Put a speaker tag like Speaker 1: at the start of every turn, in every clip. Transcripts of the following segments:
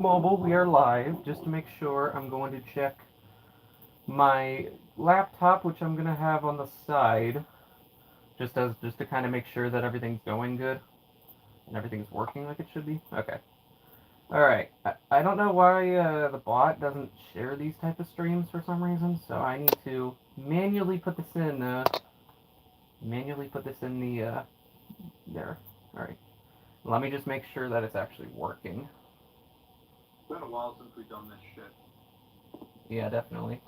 Speaker 1: Mobile, we are live. Just to make sure, I'm going to check my laptop, which I'm gonna have on the side, just to kind of make sure that everything's going good and everything's working like it should be. Okay. All right. I don't know why the bot doesn't share these type of streams for some reason, so I need to manually put this in. Manually put this in the there. All right. Let me just make sure that it's actually working.
Speaker 2: It's been a while since we've done this shit.
Speaker 1: Yeah, definitely.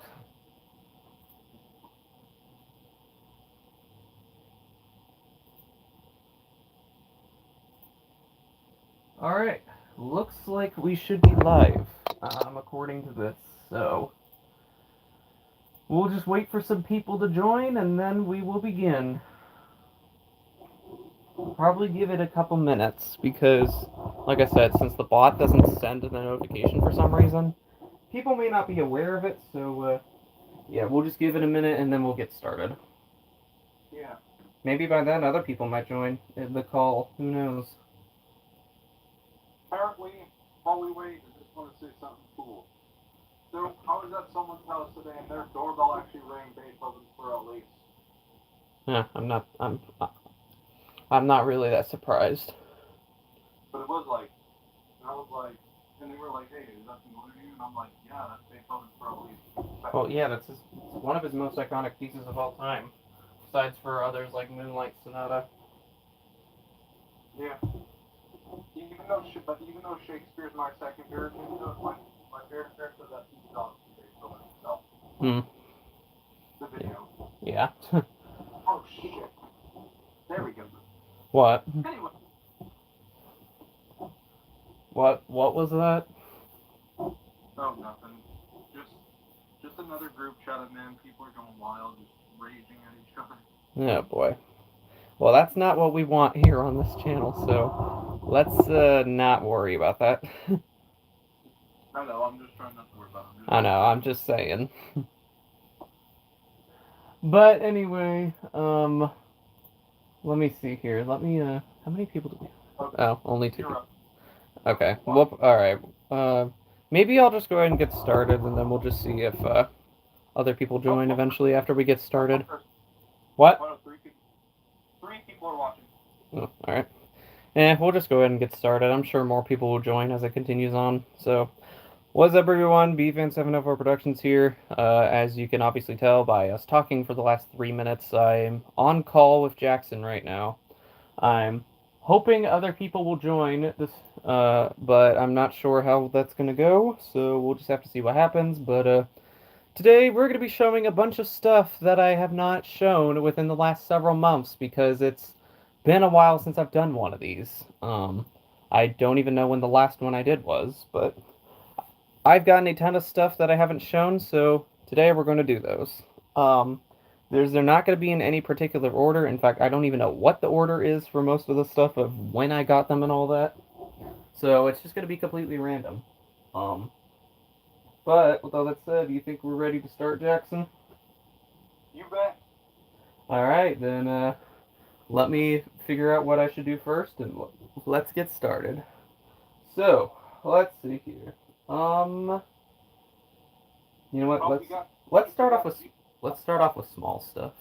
Speaker 1: Alright, looks like we should be live, according to this, so we'll just wait for some people to join and then we will begin. Probably give it a couple minutes because, like I said, since the bot doesn't send the notification for some reason, people may not be aware of it, so yeah, we'll just give it a minute and then we'll get started.
Speaker 2: Yeah.
Speaker 1: Maybe by then other people might join the call, who knows.
Speaker 2: Apparently, while we wait, I just want to say something cool. So, I was at someone's house today and their doorbell actually rang Beethoven for a lease.
Speaker 1: Yeah, I'm not really that surprised.
Speaker 2: But it was like, and I was like, and they were like, hey, is that familiar to you? And I'm like, yeah, that's Beethoven for a lease.
Speaker 1: Well, yeah, one of his most iconic pieces of all time. Besides for others like Moonlight Sonata.
Speaker 2: Yeah. Even though Shakespeare's my second favorite, my favorite character that he's on Beethoven himself. The video.
Speaker 1: Yeah.
Speaker 2: Oh shit. There we go.
Speaker 1: What?
Speaker 2: Anyway.
Speaker 1: What was that?
Speaker 2: Oh, nothing. Just another group chat of men. People are going wild, just raging at each other.
Speaker 1: Oh boy. Well, that's not what we want here on this channel, so let's not worry about that.
Speaker 2: I know, I'm just trying not to worry about it.
Speaker 1: I know, I'm just saying. But anyway, let me see here. How many people do we have?
Speaker 2: Okay.
Speaker 1: Oh, only 2. Okay. Well, alright. Maybe I'll just go ahead and get started, and then we'll just see if other people join eventually after we get started. What?
Speaker 2: Oh, 3 people are watching.
Speaker 1: Oh, alright. We'll just go ahead and get started. I'm sure more people will join as it continues on. So, what's up, everyone? BFan704 Productions here. As you can obviously tell by us talking for the last 3 minutes, I'm on call with Jackson right now. I'm hoping other people will join this, but I'm not sure how that's going to go, so we'll just have to see what happens. But today we're going to be showing a bunch of stuff that I have not shown within the last several months because it's been a while since I've done one of these. I don't even know when the last one I did was, but I've gotten a ton of stuff that I haven't shown, so today we're going to do those. They're not going to be in any particular order. In fact, I don't even know what the order is for most of the stuff of when I got them and all that. So it's just going to be completely random. But with all that said, do you think we're ready to start, Jackson?
Speaker 2: You bet.
Speaker 1: Alright, then let me figure out what I should do first, and let's get started. So, let's see here. You know what, let's start off with small stuff.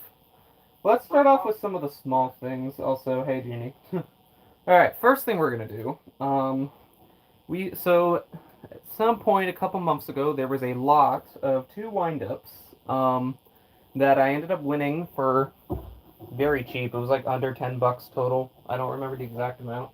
Speaker 1: Let's start off with some of the small things. Also, hey, Jeannie. Alright, first thing we're going to do, so at some point a couple months ago, there was a lot of 2 wind-ups that I ended up winning for very cheap. It was like under $10 total. I don't remember the exact amount.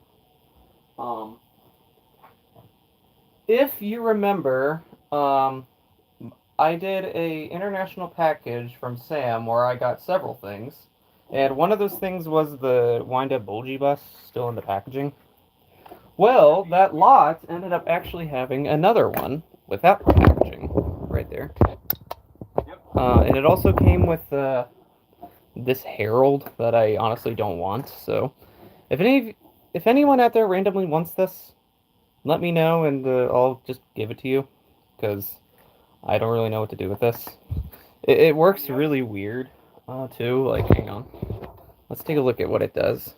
Speaker 1: If you remember, I did a international package from Sam where I got several things. And one of those things was the wind-up bulgy bus still in the packaging. Well, that lot ended up actually having another one without the packaging right there. And it also came with this herald that I honestly don't want. So if anyone out there randomly wants this, let me know and I'll just give it to you, because I don't really know what to do with this. It works really weird, too. Like, hang on. Let's take a look at what it does.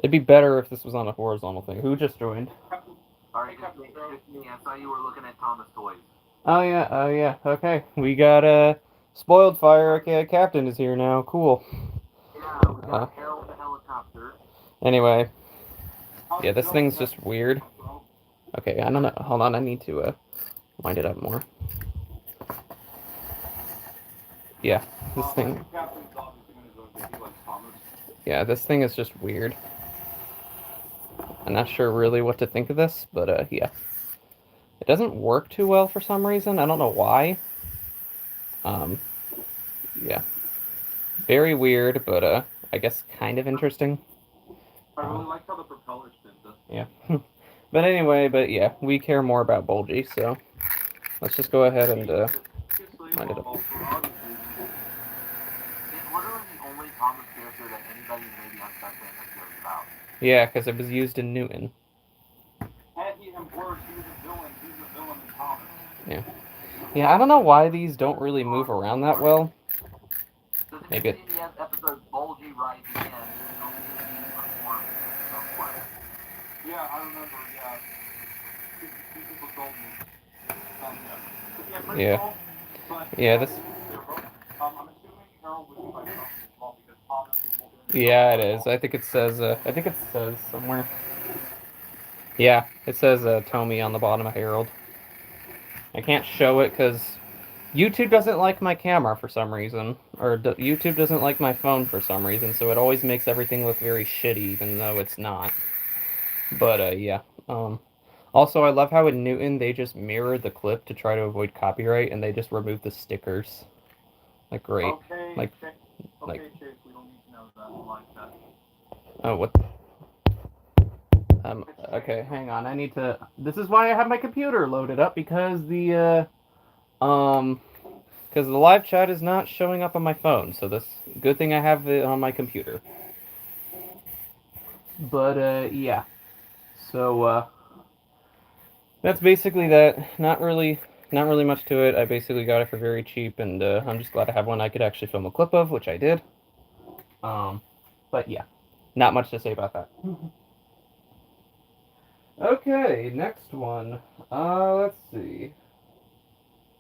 Speaker 1: It'd be better if this was on a horizontal thing. Who just joined?
Speaker 2: Alright, it's me. I saw you were looking at Thomas toys.
Speaker 1: Oh yeah. Okay, we got spoiled fire. Okay, captain is here now. Cool.
Speaker 2: Yeah, we got Harold the helicopter.
Speaker 1: Anyway, yeah, this thing's just weird. Okay, I don't know. Hold on, I need to wind it up more. Yeah, this thing. Yeah, this thing is just weird. I'm not sure really what to think of this, but yeah. It doesn't work too well for some reason. I don't know why. Yeah. Very weird, but I guess kind of interesting.
Speaker 2: I really like how the propeller spins it.
Speaker 1: Yeah. But anyway, yeah, we care more about Bulgy, so let's just go ahead and wind it up.
Speaker 2: It's literally the only Thomas character that anybody maybe on Spectrum cares about.
Speaker 1: Yeah, because it was used in Newton.
Speaker 2: And even worse, he was a villain. He's a villain in Thomas.
Speaker 1: Yeah. Yeah, I don't know why these don't really move around that well. Maybe it...
Speaker 2: the episode Bulgy Rising In, you know, yeah, I remember, yeah. People told me.
Speaker 1: Yeah. Yeah, this...
Speaker 2: I'm assuming Harold would be by Thomas as well, because Thomas is...
Speaker 1: Yeah, it is. I think it says somewhere. Yeah, it says Tommy on the bottom of Harold. I can't show it because YouTube doesn't like my camera for some reason, or YouTube doesn't like my phone for some reason, so it always makes everything look very shitty, even though it's not. But yeah. Also, I love how in Newton they just mirrored the clip to try to avoid copyright, and they just removed the stickers. Like, great.
Speaker 2: Okay,
Speaker 1: like,
Speaker 2: Chase, we don't need to know that. Like that.
Speaker 1: Oh, what? Okay, hang on. I need to... This is why I have my computer loaded up, because the live chat is not showing up on my phone, so this... Good thing I have it on my computer. But, yeah. So, that's basically that. Not really much to it. I basically got it for very cheap, and I'm just glad to have one I could actually film a clip of, which I did. But yeah, not much to say about that. Okay, next one. Let's see.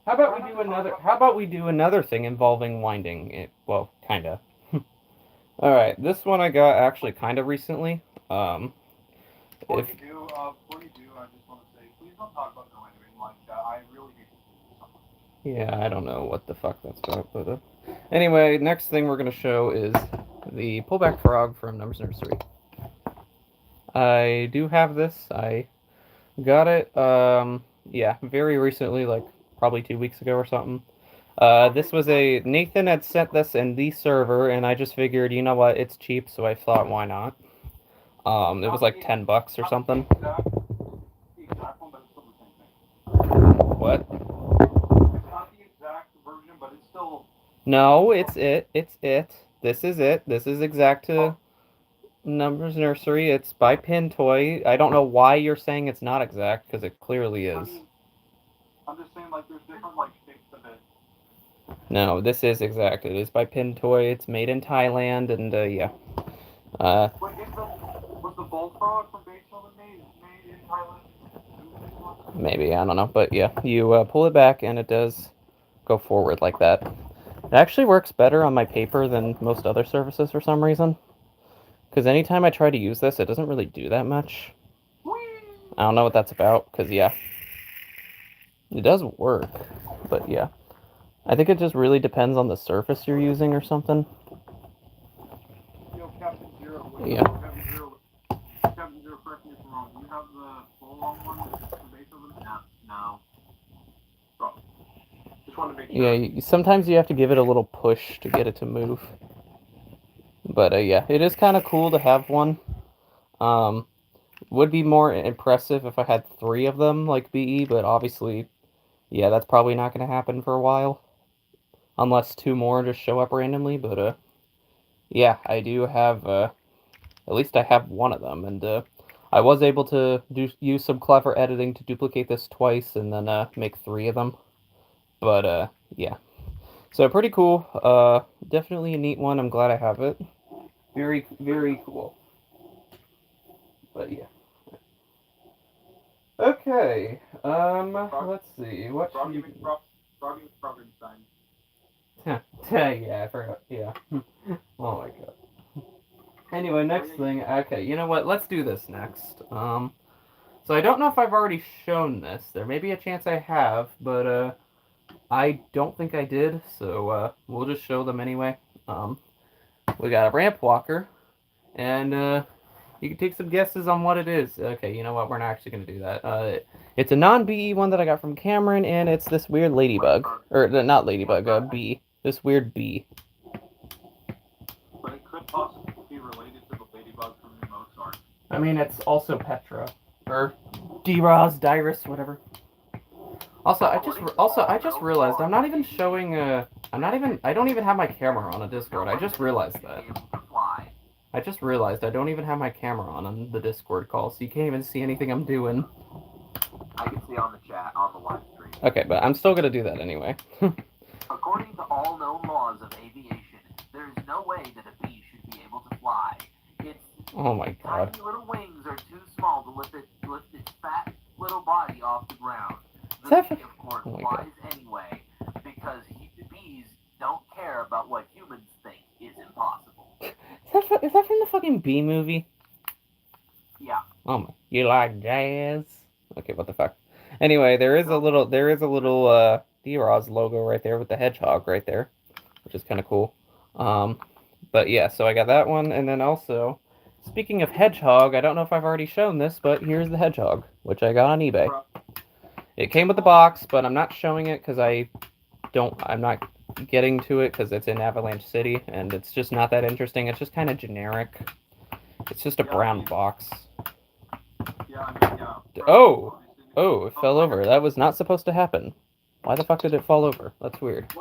Speaker 1: How about we do another thing involving winding it? Well, kinda. All right, this one I got actually kind of recently.
Speaker 2: Before you do, I just want to say, please don't talk about no ending like that. I really hate to see
Speaker 1: Yeah, I don't know what the fuck that's about, but anyway, next thing we're gonna show is the pullback frog from Numbers Nursery. I do have this. I got it, yeah, very recently, like probably 2 weeks ago or something. This was Nathan had sent this in the server, and I just figured, you know what, it's cheap, so I thought, why not? It was like $10 or something. What?
Speaker 2: It's not the exact version, but it's still...
Speaker 1: No, it's it. This is it. This is exact to Numbers Nursery. It's by Pin Toy. I don't know why you're saying it's not exact, because it clearly is.
Speaker 2: I'm just saying, like, there's different, like, shapes of it.
Speaker 1: No, this is exact. It is by Pin Toy. It's made in Thailand, and, yeah.
Speaker 2: Was the bullfrog from Beethoven made in Thailand?
Speaker 1: Maybe, I don't know. But, yeah, you pull it back, and it does go forward like that. It actually works better on my paper than most other surfaces for some reason. Because anytime I try to use this, it doesn't really do that much. I don't know what that's about, because, yeah. It does work, but, yeah. I think it just really depends on the surface you're using or something.
Speaker 2: Yo, Captain Zero.
Speaker 1: Yeah.
Speaker 2: Captain Zero, correct me if I'm wrong. Do you have the full-on one from Beethoven? No. Bro. Just wanted to make sure.
Speaker 1: Yeah, sometimes you have to give it a little push to get it to move. But, yeah, it is kind of cool to have one. Would be more impressive if I had 3 of them, like BE, but obviously, yeah, that's probably not going to happen for a while. Unless 2 more just show up randomly, but, yeah, I do have, at least I have 1 of them, and, I was able to use some clever editing to duplicate this twice, and then, make 3 of them. But, yeah. So, pretty cool. Definitely a neat one. I'm glad I have it. Very, very cool. But yeah. Okay. Let's see. What should we do?
Speaker 2: Froggy McFroggenstein.
Speaker 1: Yeah, I forgot. Yeah. Oh my god. Anyway, next thing. Okay, you know what? Let's do this next. So I don't know if I've already shown this. There may be a chance I have, but I don't think I did. So we'll just show them anyway. We got a ramp walker, and you can take some guesses on what it is. Okay, you know what? We're not actually gonna do that. It's a non-BE one that I got from Cameron, and it's this weird ladybug, or not ladybug, bee. This weird bee.
Speaker 2: But it could possibly be related to the ladybug from the Mozart.
Speaker 1: I mean, it's also Petra or D-Ros, Dyrus, whatever. Also, I just realized I'm not even showing. I don't even have my camera on a Discord. I just realized that. I just realized I don't even have my camera on the Discord call, so you can't even see anything I'm doing.
Speaker 2: I can see on the chat, on the live stream.
Speaker 1: Okay, but I'm still gonna do that anyway.
Speaker 2: According to all known laws of aviation, there is no way that a bee should be able to fly. Its
Speaker 1: Oh my god.
Speaker 2: tiny little wings are too small to lift its fat little body off the ground.
Speaker 1: Is
Speaker 2: The
Speaker 1: that
Speaker 2: bee, of course,
Speaker 1: oh my
Speaker 2: flies anyway, because bees don't care about what humans think is impossible.
Speaker 1: Is that from the fucking Bee movie?
Speaker 2: Yeah.
Speaker 1: Oh my, you like jazz? Okay, what the fuck? Anyway, there is a little D-Roz logo right there with the hedgehog right there, which is kind of cool. But yeah, so I got that one, and then also, speaking of hedgehog, I don't know if I've already shown this, but here's the hedgehog, which I got on eBay. It came with the box, but I'm not showing it because I'm not getting to it because it's in Avalanche City, and it's just not that interesting. It's just kind of generic. It's just a brown box. Oh! Oh, it fell over. That was not supposed to happen. Why the fuck did it fall over? That's weird.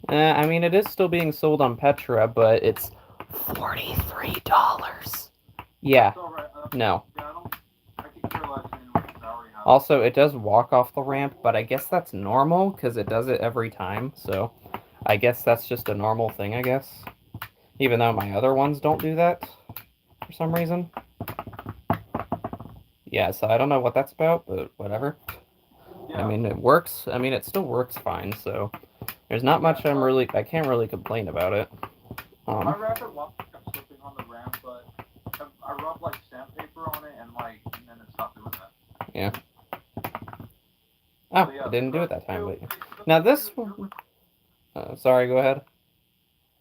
Speaker 1: I mean, it is still being sold on Petra, but it's $43. Yeah. No. Also, it does walk off the ramp, but I guess that's normal, because it does it every time, so I guess that's just a normal thing, I guess. Even though my other ones don't do that, for some reason. Yeah, so I don't know what that's about, but whatever. I mean, it works. I mean, it still works fine, so there's not much I can't really complain about it.
Speaker 2: My rapid walk kept slipping on the ramp, but I rubbed like sandpaper on it and then it stopped doing that.
Speaker 1: Yeah. Oh, I didn't do it that time, but now this one. Sorry, go ahead.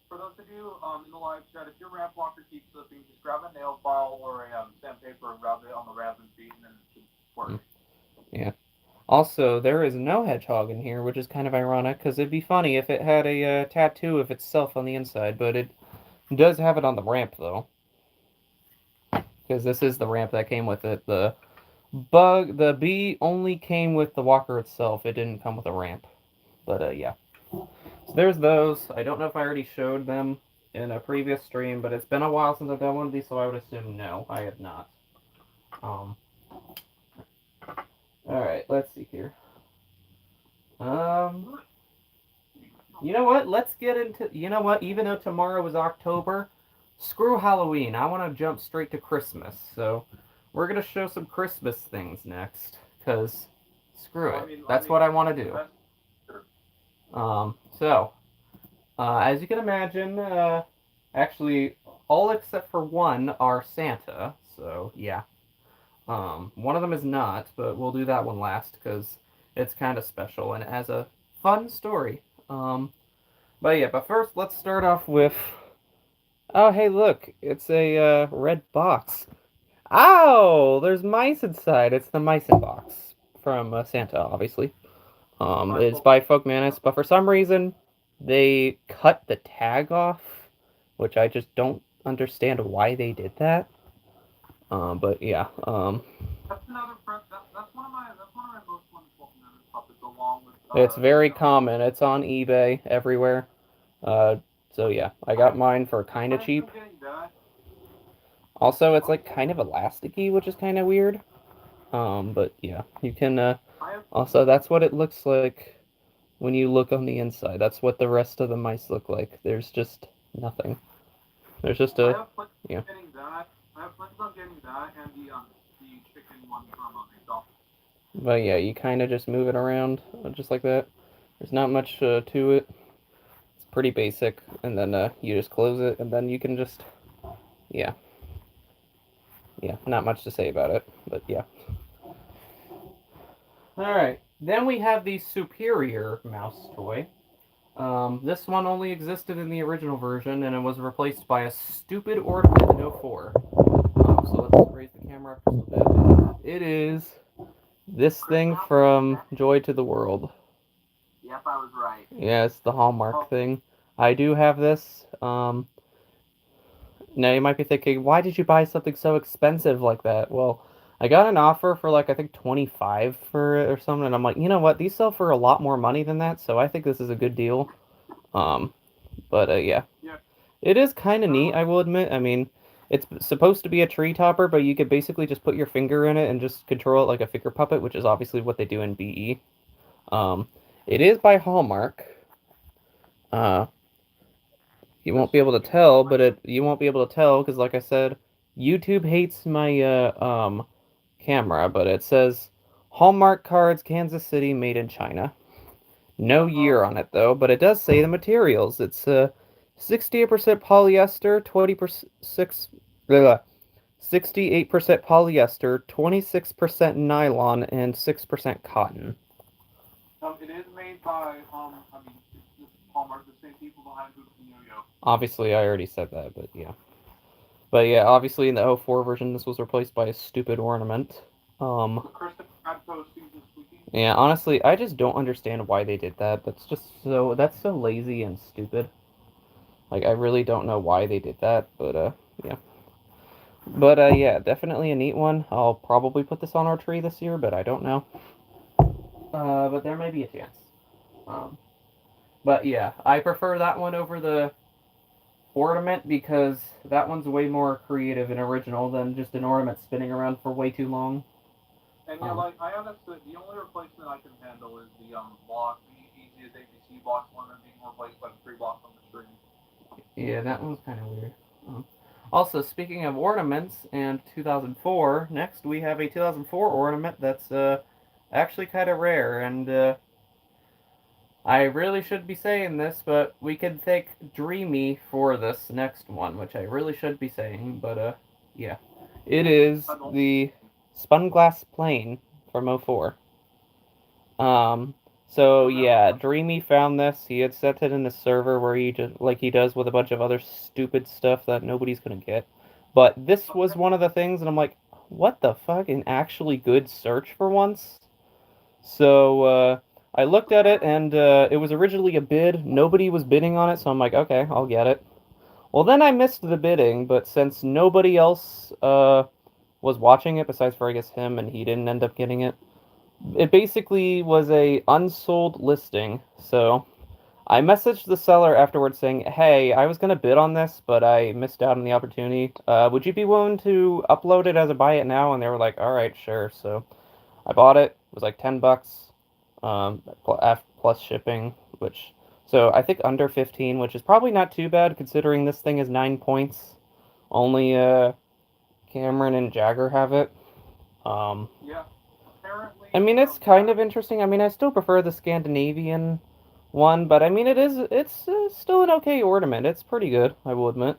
Speaker 2: For those of you in the live chat, if your ramp walker keeps slipping, just grab a nail file or a sandpaper and rub it on the ramp and feet, and then it should work.
Speaker 1: Yeah. Also, there is no hedgehog in here, which is kind of ironic, because it'd be funny if it had a tattoo of itself on the inside, but it does have it on the ramp, though. Because this is the ramp that came with it. The bee only came with the walker itself. It didn't come with a ramp. But, yeah. So there's those. I don't know if I already showed them in a previous stream, but it's been a while since I've done one of these, so I would assume no, I have not. Alright, let's see here. You know what? Let's get into... You know what? Even though tomorrow is October, screw Halloween. I want to jump straight to Christmas. So, we're going to show some Christmas things next. Because, screw it. That's what I want to do. As you can imagine, actually, all except for one are Santa. So, yeah. One of them is not, but we'll do that one last because it's kind of special and it has a fun story. But first let's start off with, oh hey look, it's a red box. Ow! There's mice inside. It's the mice box from Santa, obviously. It's by Folk Manus, but for some reason they cut the tag off, which I just don't understand why they did that. But yeah,
Speaker 2: That's another. That's one of my most wonderful puppets, along with.
Speaker 1: It's very common. It's on eBay everywhere. So yeah, I got mine for kind of cheap. Also, it's like kind of elasticy, which is kind of weird. But yeah, you can. Also, that's what it looks like when you look on the inside. That's what the rest of the mice look like. There's just nothing. There's just
Speaker 2: I
Speaker 1: a,
Speaker 2: have plans
Speaker 1: yeah.
Speaker 2: on getting that. I have plans on getting that and the chicken one from McDonald's.
Speaker 1: But yeah, you kind of just move it around just like that. There's not much to it. It's pretty basic, and then you just close it, and then you can just, yeah, yeah, not much to say about it, but yeah. All right, then we have the superior mouse toy. This one only existed in the original version, and it was replaced by a stupid ornament in '04. So let's raise the camera up just a bit. It is this thing from Joy to the World.
Speaker 2: Yep, I was right.
Speaker 1: Yeah, it's the Hallmark
Speaker 2: Oh,
Speaker 1: thing. I do have this. Now you might be thinking, why did you buy something so expensive like that? Well, I got an offer for like I think 25 for it or something, and I'm like, you know what? These sell for a lot more money than that, so I think this is a good deal. Um, but yeah,
Speaker 2: yeah.
Speaker 1: it is kind of
Speaker 2: They're
Speaker 1: neat,
Speaker 2: like,
Speaker 1: I will admit. I mean, it's supposed to be a tree topper, but you could basically just put your finger in it and just control it like a finger puppet, which is obviously what they do in BE. Um, it is by Hallmark. Uh, you
Speaker 2: this
Speaker 1: won't be
Speaker 2: should
Speaker 1: able to
Speaker 2: be
Speaker 1: tell,
Speaker 2: like,
Speaker 1: but you won't be able to tell because, like I said, YouTube hates my camera, but it says Hallmark cards, Kansas City, made in China. No
Speaker 2: yeah.
Speaker 1: year on it though, but it does say the materials. It's 68% polyester, 20% 68% polyester, 26% nylon, and 6% cotton.
Speaker 2: It is made by I mean, it's Hallmark, the same people behind Hoops and Yo-Yo.
Speaker 1: Obviously, I already said that, but yeah. But yeah, obviously in the '04 version, this was replaced by a stupid ornament. Um,
Speaker 2: The Kristen Radko season squeaky.
Speaker 1: yeah, honestly, I just don't understand why they did that. That's so lazy and stupid. Like, I really don't know why they did that, but yeah. But yeah, definitely a neat one. I'll probably put this on our tree this year, but I don't know. But there may be a chance. Um, but yeah, I prefer that one over the ornament because that one's way more creative and original than just an ornament spinning around for way too long.
Speaker 2: And yeah,
Speaker 1: Um,
Speaker 2: like I honestly, the only replacement I can handle is the block, the easiest ABC box one, and being replaced by the tree block on the screen.
Speaker 1: yeah, that one's kind of weird. Um, Also, speaking of ornaments and 2004, next we have a 2004 ornament that's actually kind of rare, and I really should be saying this, but we could thank Dreamy for this next one, which I really should be saying, but yeah. It is
Speaker 2: I don't.
Speaker 1: the Spun Glass Plane from '04. So
Speaker 2: Remember?
Speaker 1: yeah, Dreamy found this. He had set it in a server where he just like he does with a bunch of other stupid stuff that nobody's gonna get. But this was one of the things, and I'm like, what the fuck? An actually good search for once. So I looked at it, and it was originally a bid. Nobody was bidding on it, so I'm like, okay, I'll get it. Well, then I missed the bidding, but since nobody else was watching it besides for I guess him, and he didn't end up getting it, it basically was a unsold listing. So I messaged the seller afterwards saying, "Hey, I was gonna bid on this, but I missed out on the opportunity. Would you be willing to upload it as a buy it now?" And they were like, "All right, sure." So I bought it. It was like $10, plus shipping, which so I think under 15, which is probably not too bad considering this thing is 9 points. Only Cameron and Jagger have it. Um,
Speaker 2: Yeah.
Speaker 1: I
Speaker 2: Apparently,
Speaker 1: mean, it's kind
Speaker 2: yeah.
Speaker 1: of interesting. I mean, I still prefer the Scandinavian one, but I mean, it's still an okay ornament. It's pretty good, I will admit.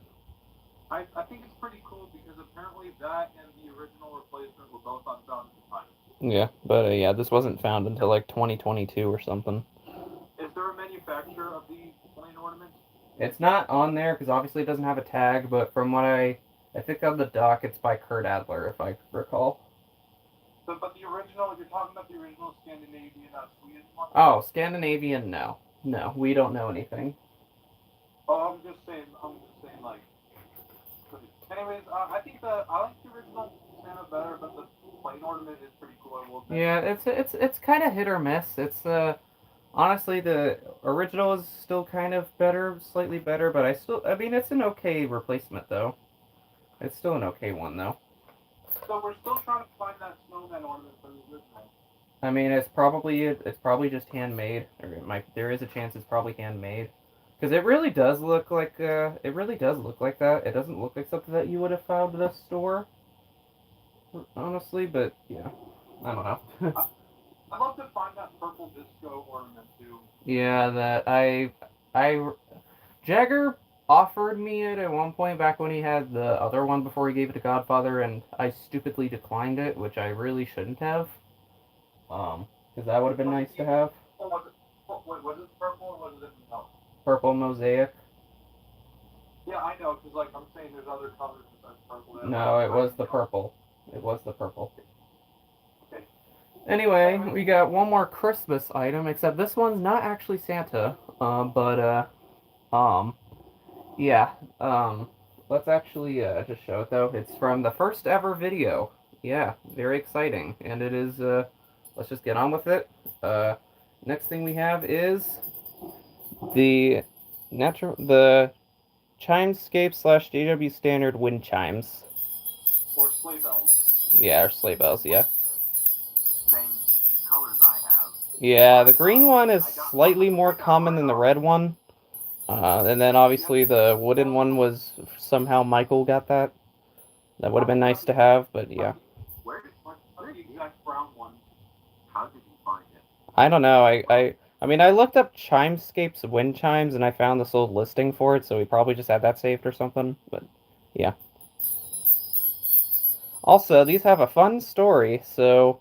Speaker 2: I think it's pretty cool because apparently that and the original replacement were both unfound at the time.
Speaker 1: Yeah, but yeah, this wasn't found until like 2022 or something.
Speaker 2: Is there a manufacturer of the plain ornament?
Speaker 1: It's not on there because obviously it doesn't have a tag, but from what I think on the dock, it's by Kurt Adler, if I recall.
Speaker 2: But the original, if you're talking about the original Scandinavian Sweden one.
Speaker 1: Oh, Scandinavian, no. No, we don't know anything.
Speaker 2: Oh, I'm just saying, like. Anyways, I like the original Santa better, but the plain ornament is pretty cool. I will admit.
Speaker 1: Yeah, it's kind of hit or miss. It's honestly the original is still kind of better, slightly better, but I mean it's an okay replacement though. It's still an okay one though.
Speaker 2: So we're still trying to find that snowman ornament for the original.
Speaker 1: I mean it's probably just handmade, or there is a chance it's probably handmade. Because it really does look like that. It doesn't look like something that you would have found in a store, honestly. But yeah, I don't know.
Speaker 2: I'd love to find that purple disco ornament too.
Speaker 1: Yeah, that I Jagger offered me it at one point back when he had the other one before he gave it to Godfather, and I stupidly declined it, which I really shouldn't have. Because that would have been nice to have.
Speaker 2: Was it purple or was it no?
Speaker 1: Purple mosaic.
Speaker 2: Yeah, I know, because like I'm saying, there's other colors besides purple.
Speaker 1: No, it was the purple. It was the purple.
Speaker 2: Okay.
Speaker 1: Anyway, we got one more Christmas item, except this one's not actually Santa. Yeah. Let's actually just show it though. It's from the first ever video. Yeah, very exciting, and it is. Let's just get on with it. Next thing we have is the the Chimescape / JW Standard wind chimes.
Speaker 2: Or sleigh bells.
Speaker 1: Yeah, or sleigh bells. Yeah.
Speaker 2: Same colors I have.
Speaker 1: Yeah, the green one is slightly more common than the red one. And then obviously the wooden one was somehow Michael got that. That would have been nice to have, but yeah.
Speaker 2: Where the exact brown one? How did you find it?
Speaker 1: I don't know. I mean, I looked up Chimescape's wind chimes and I found this old listing for it, so we probably just had that saved or something. But yeah. Also, these have a fun story. So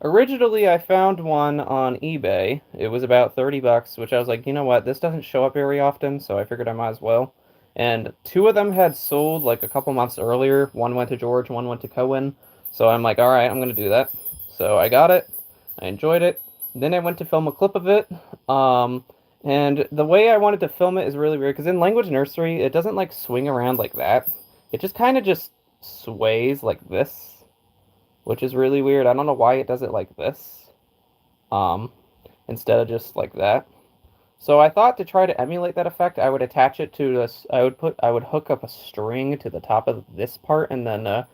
Speaker 1: originally, I found one on eBay. It was about 30 bucks, which I was like, you know what? This doesn't show up very often, so I figured I might as well. And two of them had sold like a couple months earlier. One went to George, one went to Cohen. So I'm like, all right, I'm gonna do that. So I got it. I enjoyed it. Then I went to film a clip of it. And the way I wanted to film it is really weird because in Language Nursery, it doesn't like swing around like that. It just kind of just sways like this, which is really weird. I don't know why it does it like this, um, instead of just like that. So I thought to try to emulate that effect, I would attach it to this. I would hook up a string to the top of this part and then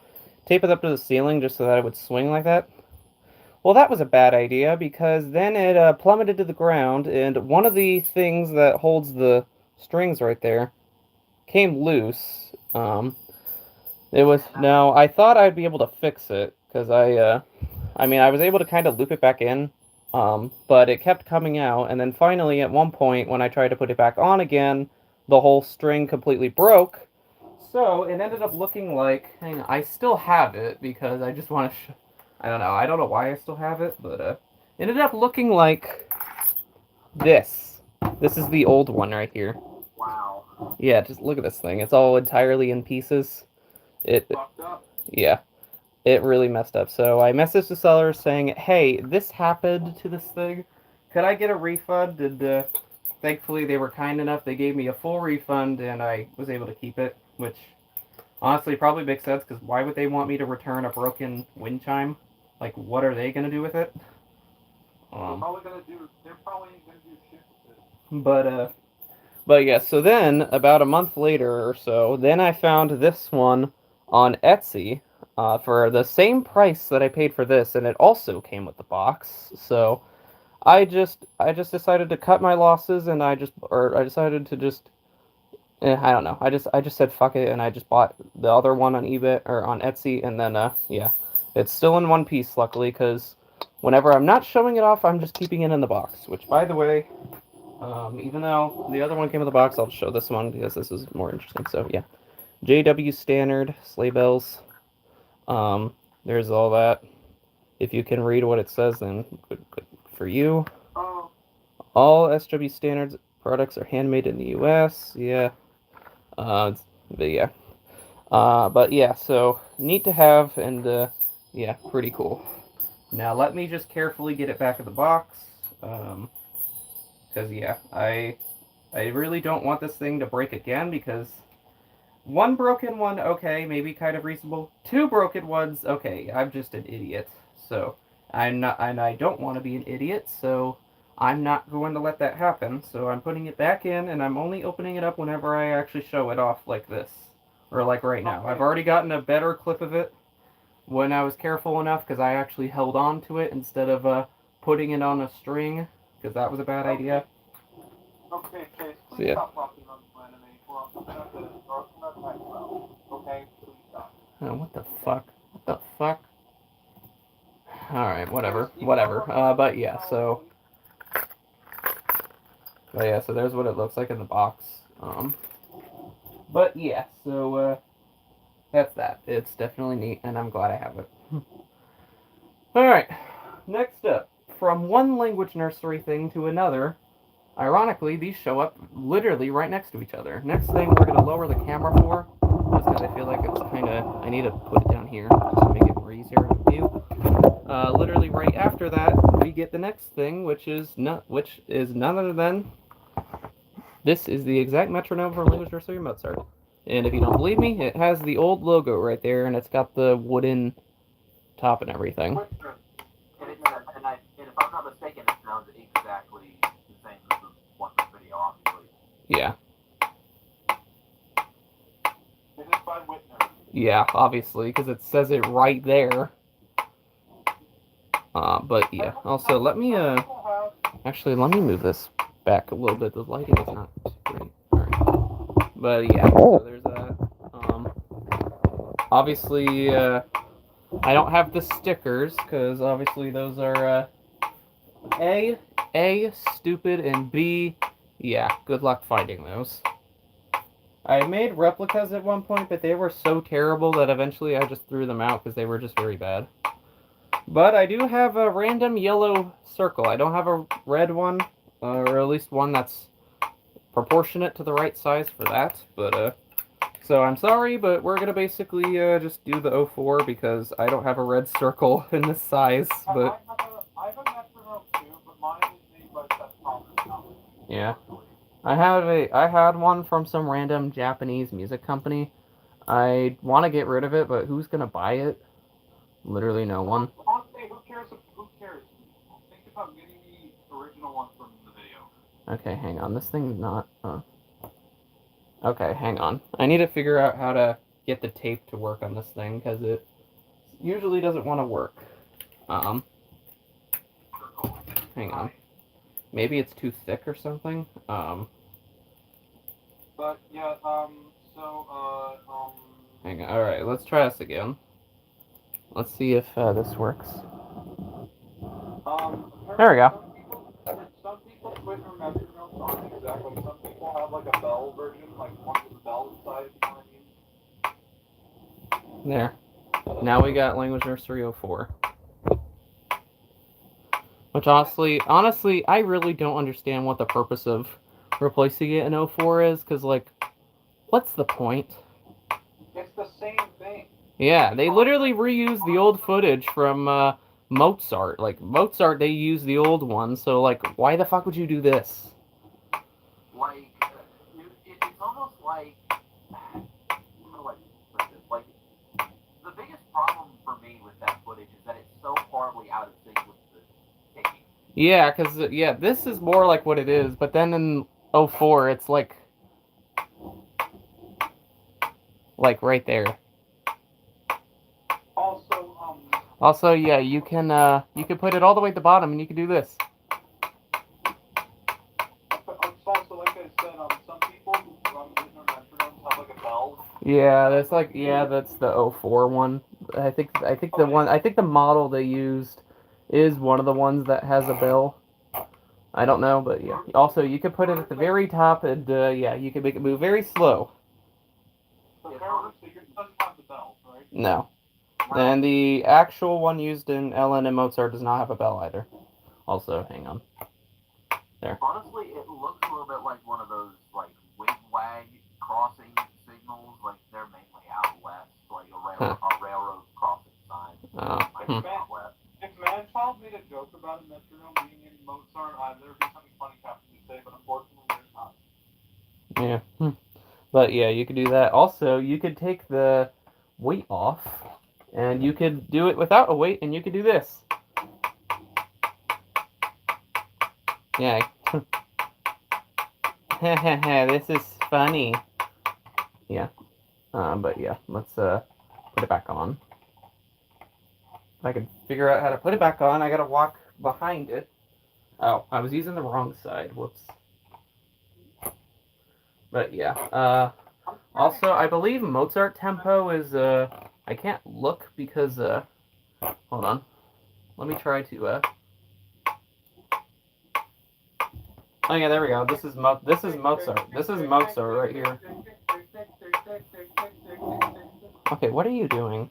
Speaker 1: tape it up to the ceiling just so that it would swing like that. Well, that was a bad idea because then it plummeted to the ground, and one of the things that holds the strings right there came loose. It was now I thought I'd be able to fix it because I mean I was able to kind of loop it back in, but it kept coming out, and then finally at one point when I tried to put it back on again, the whole string completely broke. So it ended up looking like, hang on, I still have it because I just want to. I don't know. I don't know why I still have it, but it ended up looking like this. This is the old one right here.
Speaker 2: Wow.
Speaker 1: Yeah, just look at this thing. It's all entirely in pieces. It,
Speaker 2: Fucked up.
Speaker 1: yeah, it really messed up. So I messaged the seller saying, "Hey, this happened to this thing. Could I get a refund?" And thankfully, they were kind enough. They gave me a full refund, and I was able to keep it. Which honestly probably makes sense because why would they want me to return a broken wind chime? Like, what are they gonna do with it?
Speaker 2: They're probably gonna do shit with it.
Speaker 1: But yeah. So then, about a month later or so, then I found this one on Etsy for the same price that I paid for this, and it also came with the box. So I just decided to cut my losses, and I decided to just I don't know. I just said fuck it, and I just bought the other one on eBay or on Etsy, and then yeah, it's still in one piece, luckily, because whenever I'm not showing it off, I'm just keeping it in the box. Which, by the way, even though the other one came in the box, I'll show this one because this is more interesting. So yeah, JW Standard sleigh bells. There's all that. If you can read what it says, then good for you.
Speaker 2: Oh.
Speaker 1: All SW Standards products are handmade in the U.S. Yeah. But yeah. But yeah, so neat to have, and yeah, pretty cool. Now let me just carefully get it back in the box, because yeah, I really don't want this thing to break again, because one broken one, okay, maybe kind of reasonable. Two broken ones, okay, I'm just an idiot. So I'm not, and I don't want to be an idiot, so I'm not going to let that happen. So I'm putting it back in, and I'm only opening it up whenever I actually show it off like this. Or like right now. I've already gotten a better clip of it when I was careful enough because I actually held on to it instead of putting it on a string because that was a bad idea.
Speaker 2: Okay. Please stop talking on the anime. Well, I'm gonna have to talk about. Okay, please stop.
Speaker 1: Oh, what the fuck? What the fuck? Alright, whatever. But yeah, so there's what it looks like in the box. But yeah, so that's that. It's definitely neat, and I'm glad I have it. Alright, next up. From one language nursery thing to another, ironically, these show up literally right next to each other. Next thing we're going to lower the camera for, just because I feel like it's kind of, I need to put it down here just to make it more easier to view. Literally right after that, we get the next thing, which is none other than, this is the exact metronome from Language Nursery Mozart. And if you don't believe me, it has the old logo right there, and it's got the wooden top and everything.
Speaker 3: And if I'm not mistaken, it sounds exactly the same as the one from the video, obviously.
Speaker 1: Yeah.
Speaker 2: It is by Whitner.
Speaker 1: Yeah, obviously, because it says it right there. But yeah. Also, let me actually let me move this back a little bit. The lighting is not great. Alright. But yeah, so there's that. Obviously, I don't have the stickers because obviously those are A, stupid, and B, yeah, good luck finding those. I made replicas at one point, but they were so terrible that eventually I just threw them out because they were just very bad. But I do have a random yellow circle. I don't have a red one, or at least one that's proportionate to the right size for that. But, so I'm sorry, but we're gonna basically just do the 04 because I don't have a red circle in this size. But
Speaker 2: I have a metronome too, but mine is made by Septronomes now.
Speaker 1: yeah, I had one from some random Japanese music company. I want to get rid of it, but who's gonna buy it? Literally no one.
Speaker 2: Honestly, who cares? Who cares? Think about getting the original one from the video.
Speaker 1: Okay, hang on. This thing's not. Okay, hang on. I need to figure out how to get the tape to work on this thing because it usually doesn't want to work. Hang on. Maybe it's too thick or something.
Speaker 2: But yeah,
Speaker 1: Hang on. All right, let's try this again. Let's see if this works. There we go.
Speaker 2: Some people put their metronomes on exactly. Some people have like a bell version, like one with the bell inside. You know what I mean?
Speaker 1: There. Now we got Language Nursery 04. Which honestly, I really don't understand what the purpose of replacing it in 04 is, because, like, what's the point?
Speaker 2: It's the same thing.
Speaker 1: Yeah, they literally reuse the old footage from Mozart. Like, Mozart, they use the old one, so, like, why the fuck would you do this?
Speaker 3: Like, it's almost like, like, the biggest problem for me with that footage is that it's so horribly out of sync with the taking.
Speaker 1: Yeah, because, yeah, this is more like what it is, but then in 04, it's like right there. Also, yeah, you can put it all the way at the bottom, and you can do this.
Speaker 2: It's also, like I said, some people who run Whitner metronomes have like a bell.
Speaker 1: Yeah, that's the 04 one. I think the model they used is one of the ones that has a bell. I don't know, but yeah. Also, you can put it at the very top, and yeah, you can make it move very slow.
Speaker 2: So yours doesn't have the bell, right?
Speaker 1: No. And the actual one used in Ellen and Mozart does not have a bell either. Also, hang on. There.
Speaker 3: Honestly, it looks a little bit like one of those, like, wig-wag crossing signals, like they're mainly out west, like a railroad crossing sign.
Speaker 2: If Manchild made a joke about a metronome being in Mozart, there would be something funny happening to say, but unfortunately there's not.
Speaker 1: Yeah. But yeah, you could do that. Also, you could take the weight off, and you could do it without a weight, and you could do this. Yeah. This is funny. Yeah. But yeah, let's put it back on. If I can figure out how to put it back on, I gotta walk behind it. Oh, I was using the wrong side. Whoops. But yeah. Also, I believe Mozart tempo is I can't look because hold on. Let me try to oh yeah, there we go. This is Mozart. This is Mozart right here. Okay, what are you doing?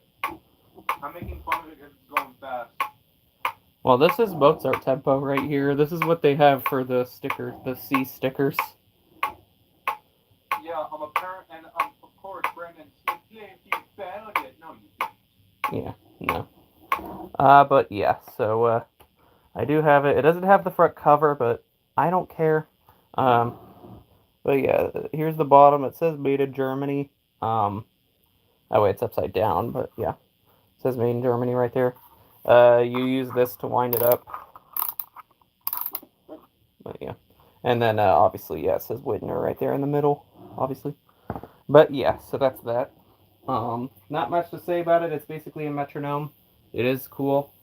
Speaker 2: I'm making fun of it because it's going fast.
Speaker 1: Well, this is Mozart tempo right here. This is what they have for the sticker, the C stickers.
Speaker 2: Yeah, I'm a parent, and of course, Brandon, if you found it. No, you didn't.
Speaker 1: Yeah, no. But yeah, so I do have it. It doesn't have the front cover, but I don't care. But yeah, here's the bottom. It says made in Germany. Oh wait, it's upside down, but yeah. It says made in Germany right there. You use this to wind it up. But yeah. And then obviously, yeah, it says Whitner right there in the middle, obviously. But yeah, so that's that. Not much to say about it. It's basically a metronome. It is cool.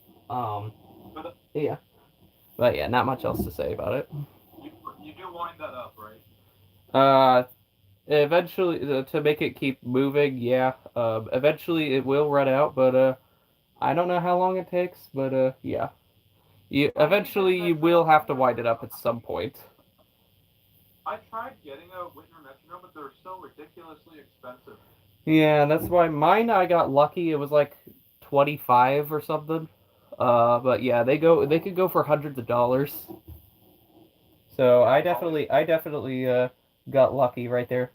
Speaker 1: Yeah. But yeah, not much else to say about it.
Speaker 2: You do wind that up, right?
Speaker 1: Eventually, to make it keep moving, yeah. Eventually it will run out, but I don't know how long it takes, but yeah. Eventually you will have to wind it up at some point.
Speaker 2: I tried getting a Whitner metronome, but they're so ridiculously expensive.
Speaker 1: Yeah, that's why mine I got lucky. It was like 25 or something. But yeah, they could go for hundreds of dollars. So I definitely got lucky right there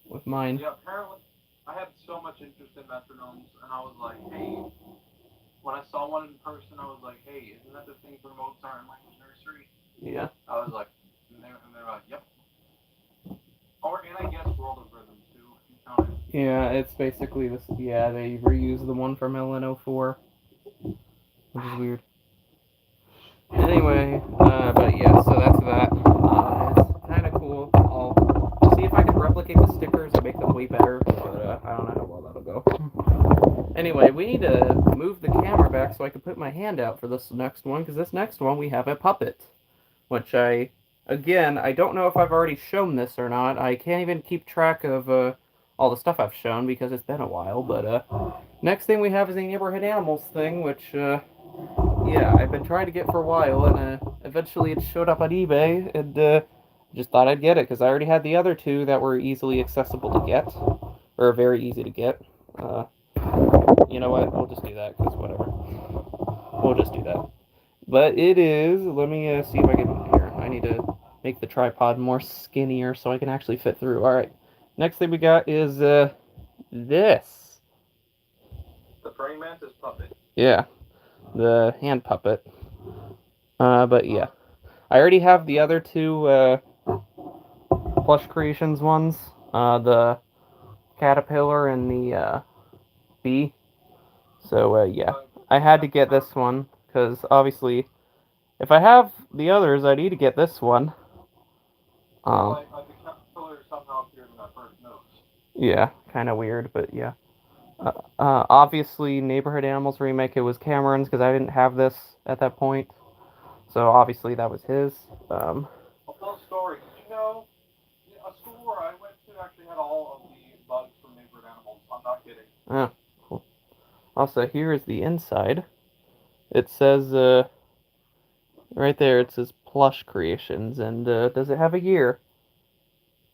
Speaker 1: with mine.
Speaker 2: Yeah, apparently I had so much interest in metronomes, and I was like, hey, when I saw one in person, I was like, hey, isn't that the thing for Mozart and Language Nursery?
Speaker 1: Yeah.
Speaker 2: I was like, and they're like, yep. Or, and I guess World of Rhythm too, if you count it.
Speaker 1: Yeah, it's basically this. Yeah, they reused the one from LN04, which is weird. Anyway, but yeah, so that's that. It's kind of cool. I'll see if I can replicate the stickers and make them way better, but I don't know how well that'll go. Anyway, we need to move the camera back so I can put my hand out for this next one, because this next one we have a puppet, which again, I don't know if I've already shown this or not. I can't even keep track of all the stuff I've shown because it's been a while, but next thing we have is a neighborhood animals thing, which yeah, I've been trying to get for a while, and eventually it showed up on eBay, and just thought I'd get it, because I already had the other two that were easily accessible to get, or very easy to get. You know what, we'll just do that, because whatever. We'll just do that. But it is, let me see if I can, here, I need to make the tripod more skinnier so I can actually fit through. Alright, next thing we got is, this.
Speaker 2: The praying mantis puppet.
Speaker 1: Yeah, the hand puppet. But yeah. I already have the other two, Plush Creations ones. The caterpillar and the, bee. So, yeah. I had to get this one, because obviously, if I have the others, I need to get this one.
Speaker 2: The caterpillar somehow appeared in my first notes.
Speaker 1: Yeah, kind of weird, but yeah. Obviously, Neighborhood Animals Remake, it was Cameron's, because I didn't have this at that point. So, obviously, that was his.
Speaker 2: A little story. Did you know a school where I went to actually had all of the bugs from neighborhood animals? I'm not kidding.
Speaker 1: Oh, cool. Also, here is the inside. It says, right there, it says Plush Creations, and does it have a year?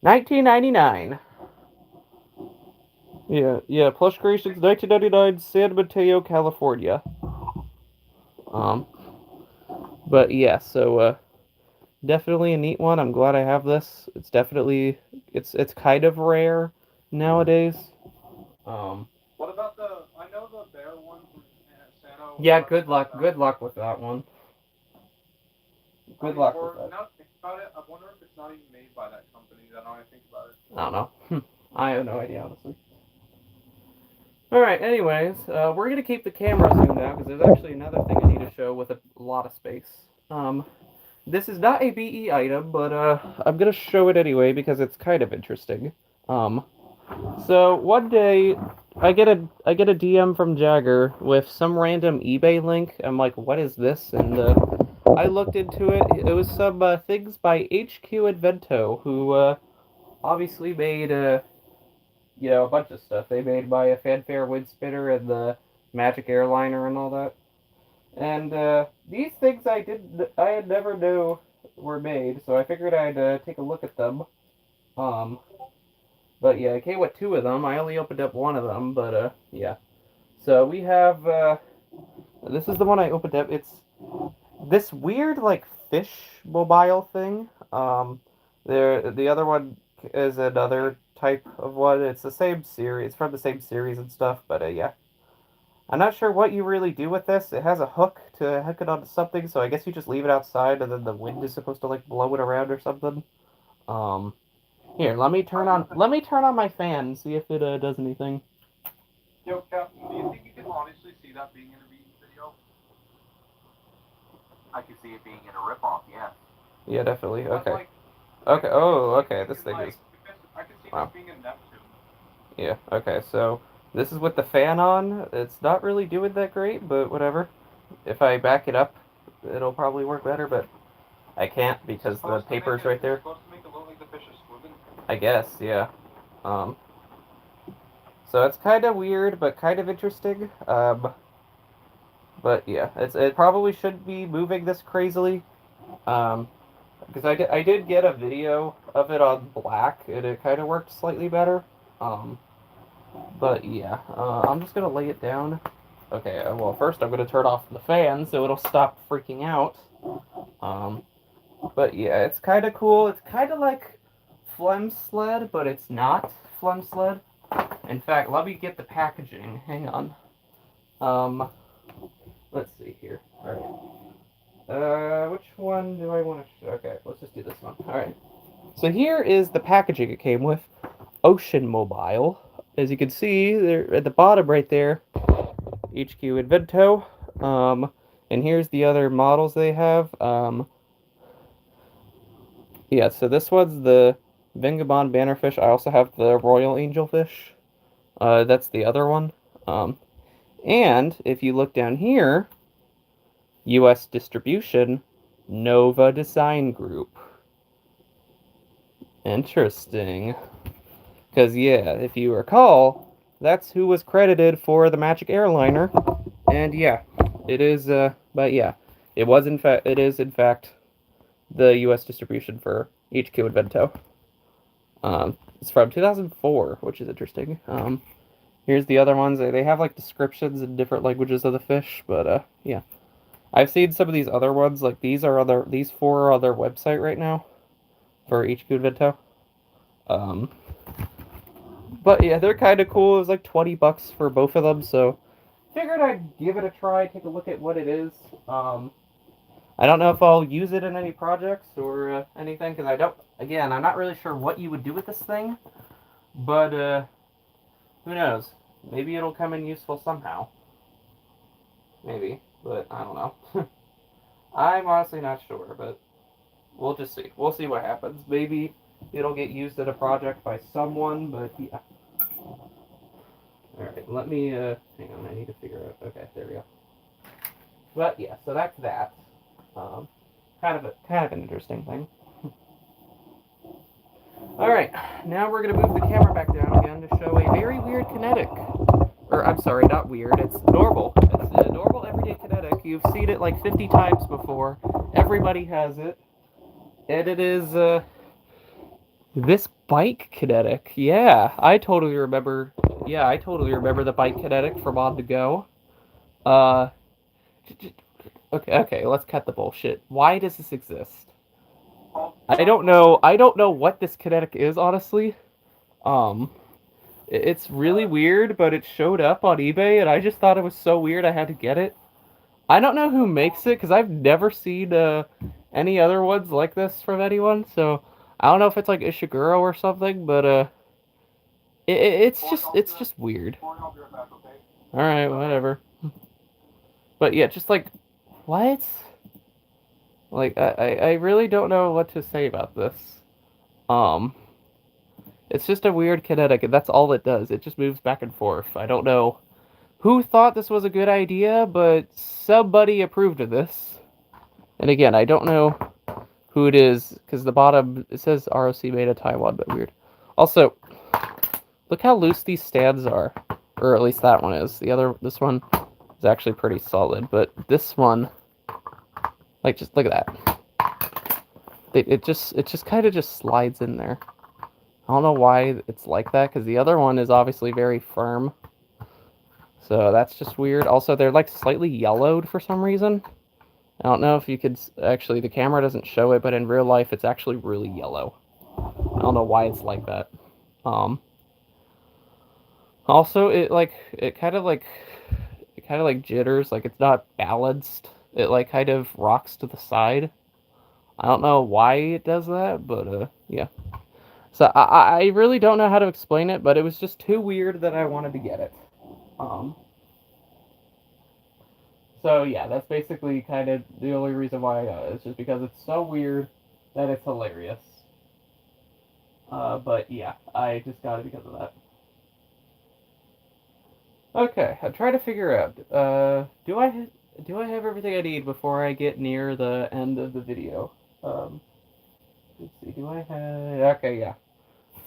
Speaker 1: 1999. Yeah, Plush Creations, 1999, San Mateo, California. But yeah, so definitely a neat one. I'm glad I have this. It's definitely it's kind of rare nowadays.
Speaker 2: What about I know the bear one from Sano.
Speaker 1: Yeah, good luck with that one. Good luck with that.
Speaker 2: Now that I think about it, I wonder if it's not even made by that company. Now I think about it.
Speaker 1: I don't know. I have no idea, honestly. Alright, anyways, we're going to keep the camera zoomed out, because there's actually another thing I need to show with a lot of space. This is not a BE item, but I'm going to show it anyway, because it's kind of interesting. So, one day, I get a DM from Jagger with some random eBay link. I'm like, what is this? And I looked into it. It was some things by HQ Invento, who obviously made a bunch of stuff. They made my fanfare wind spinner and the magic airliner and all that. And these things I had never knew were made, so I figured I'd take a look at them. But yeah, I came with 2 of them. I only opened up 1 of them, but yeah. So we have this is the one I opened up. It's this weird like fish mobile thing. The other one is another type of one. It's the same series. It's from the same series and stuff, but yeah. I'm not sure what you really do with this. It has a hook to hook it onto something, so I guess you just leave it outside and then the wind is supposed to like blow it around or something. Um, Here, let me turn on my fan and see if it does anything.
Speaker 2: Yo, Captain, do you think you can honestly see that being in a video?
Speaker 3: I could see it being in a ripoff, yes.
Speaker 1: Yeah, definitely.
Speaker 2: But,
Speaker 1: Okay.
Speaker 2: like,
Speaker 1: Okay. Oh, okay. This thing
Speaker 2: like,
Speaker 1: is.
Speaker 2: I can see
Speaker 1: Wow.
Speaker 2: this being in Neptune.
Speaker 1: Yeah. Okay. So this is with the fan on. It's not really doing that great, but whatever. If I back it up, it'll probably work better. But I can't because the paper's right there.
Speaker 2: It's supposed to make it look like the fish is swimming.
Speaker 1: I guess. Yeah. So it's kind of weird, but kind of interesting. But yeah, it probably shouldn't be moving this crazily. Because I did get a video of it on black, and it kind of worked slightly better. But yeah, I'm just gonna lay it down. Okay, well first I'm gonna turn off the fan so it'll stop freaking out. But yeah, it's kind of cool. It's kind of like Phlegm Sled, but it's not Phlegm Sled. In fact, let me get the packaging. Hang on. Let's see here. Alright. Which one do I want to show? Okay, let's just do this one. Alright. So here is the packaging it came with. Ocean Mobile. As you can see, they're at the bottom right there. HQ Invento. And here's the other models they have. Yeah, so this one's the Vagabond Bannerfish. I also have the Royal Angelfish. That's the other one. And if you look down here, U.S. distribution, Nova Design Group. Interesting. Because, yeah, if you recall, that's who was credited for the Magic Airliner. And, yeah, it is, but, yeah, it is, in fact, the U.S. distribution for HQ Invento. It's from 2004, which is interesting. Here's the other ones. They have, like, descriptions in different languages of the fish, but, yeah. I've seen some of these other ones, like, these 4 are on their website right now for HQ Invento. But yeah, they're kind of cool. It was like $20 for both of them, so figured I'd give it a try, take a look at what it is. I don't know if I'll use it in any projects or anything, because I'm not really sure what you would do with this thing, but who knows? Maybe it'll come in useful somehow. Maybe, but I don't know. I'm honestly not sure, but we'll just see. We'll see what happens. Maybe it'll get used in a project by someone, but yeah. Alright, let me, hang on, I need to figure out, okay, there we go. But yeah, so that's that. Kind of an interesting thing. Alright, now we're gonna move the camera back down again to show a very weird kinetic. Or, I'm sorry, not weird, it's normal. It's a normal everyday kinetic. You've seen it like 50 times before. Everybody has it. And it is, this bike kinetic. Yeah, I totally remember the bike kinetic from On To Go. Okay, let's cut the bullshit. Why does this exist? I don't know what this kinetic is, honestly. It's really weird, but it showed up on eBay, and I just thought it was so weird I had to get it. I don't know who makes it, because I've never seen any other ones like this from anyone, so I don't know if it's like Ishiguro or something, but it's just weird. Alright, whatever. But yeah, just like, what? Like, I really don't know what to say about this. It's just a weird kinetic, and that's all it does. It just moves back and forth. I don't know who thought this was a good idea, but somebody approved of this. And again, I don't know who it is, because the bottom, it says ROC made in Taiwan, but weird. Also, look how loose these stands are. Or at least that one is. This one is actually pretty solid, but this one, like, just look at that. It just kind of just slides in there. I don't know why it's like that, because the other one is obviously very firm. So that's just weird. Also, they're like slightly yellowed for some reason. I don't know if you could actually, the camera doesn't show it, but in real life it's actually really yellow. I don't know why it's like that. Also, it kind of like jitters, like it's not balanced. It like kind of rocks to the side. I don't know why it does that, but yeah. So I really don't know how to explain it, but it was just too weird that I wanted to get it. So yeah, that's basically kind of the only reason why I got it. It's just because it's so weird that it's hilarious. But yeah, I just got it because of that. Okay, I'm trying to figure out. Do I have everything I need before I get near the end of the video? Let's see. Do I have? Okay, yeah.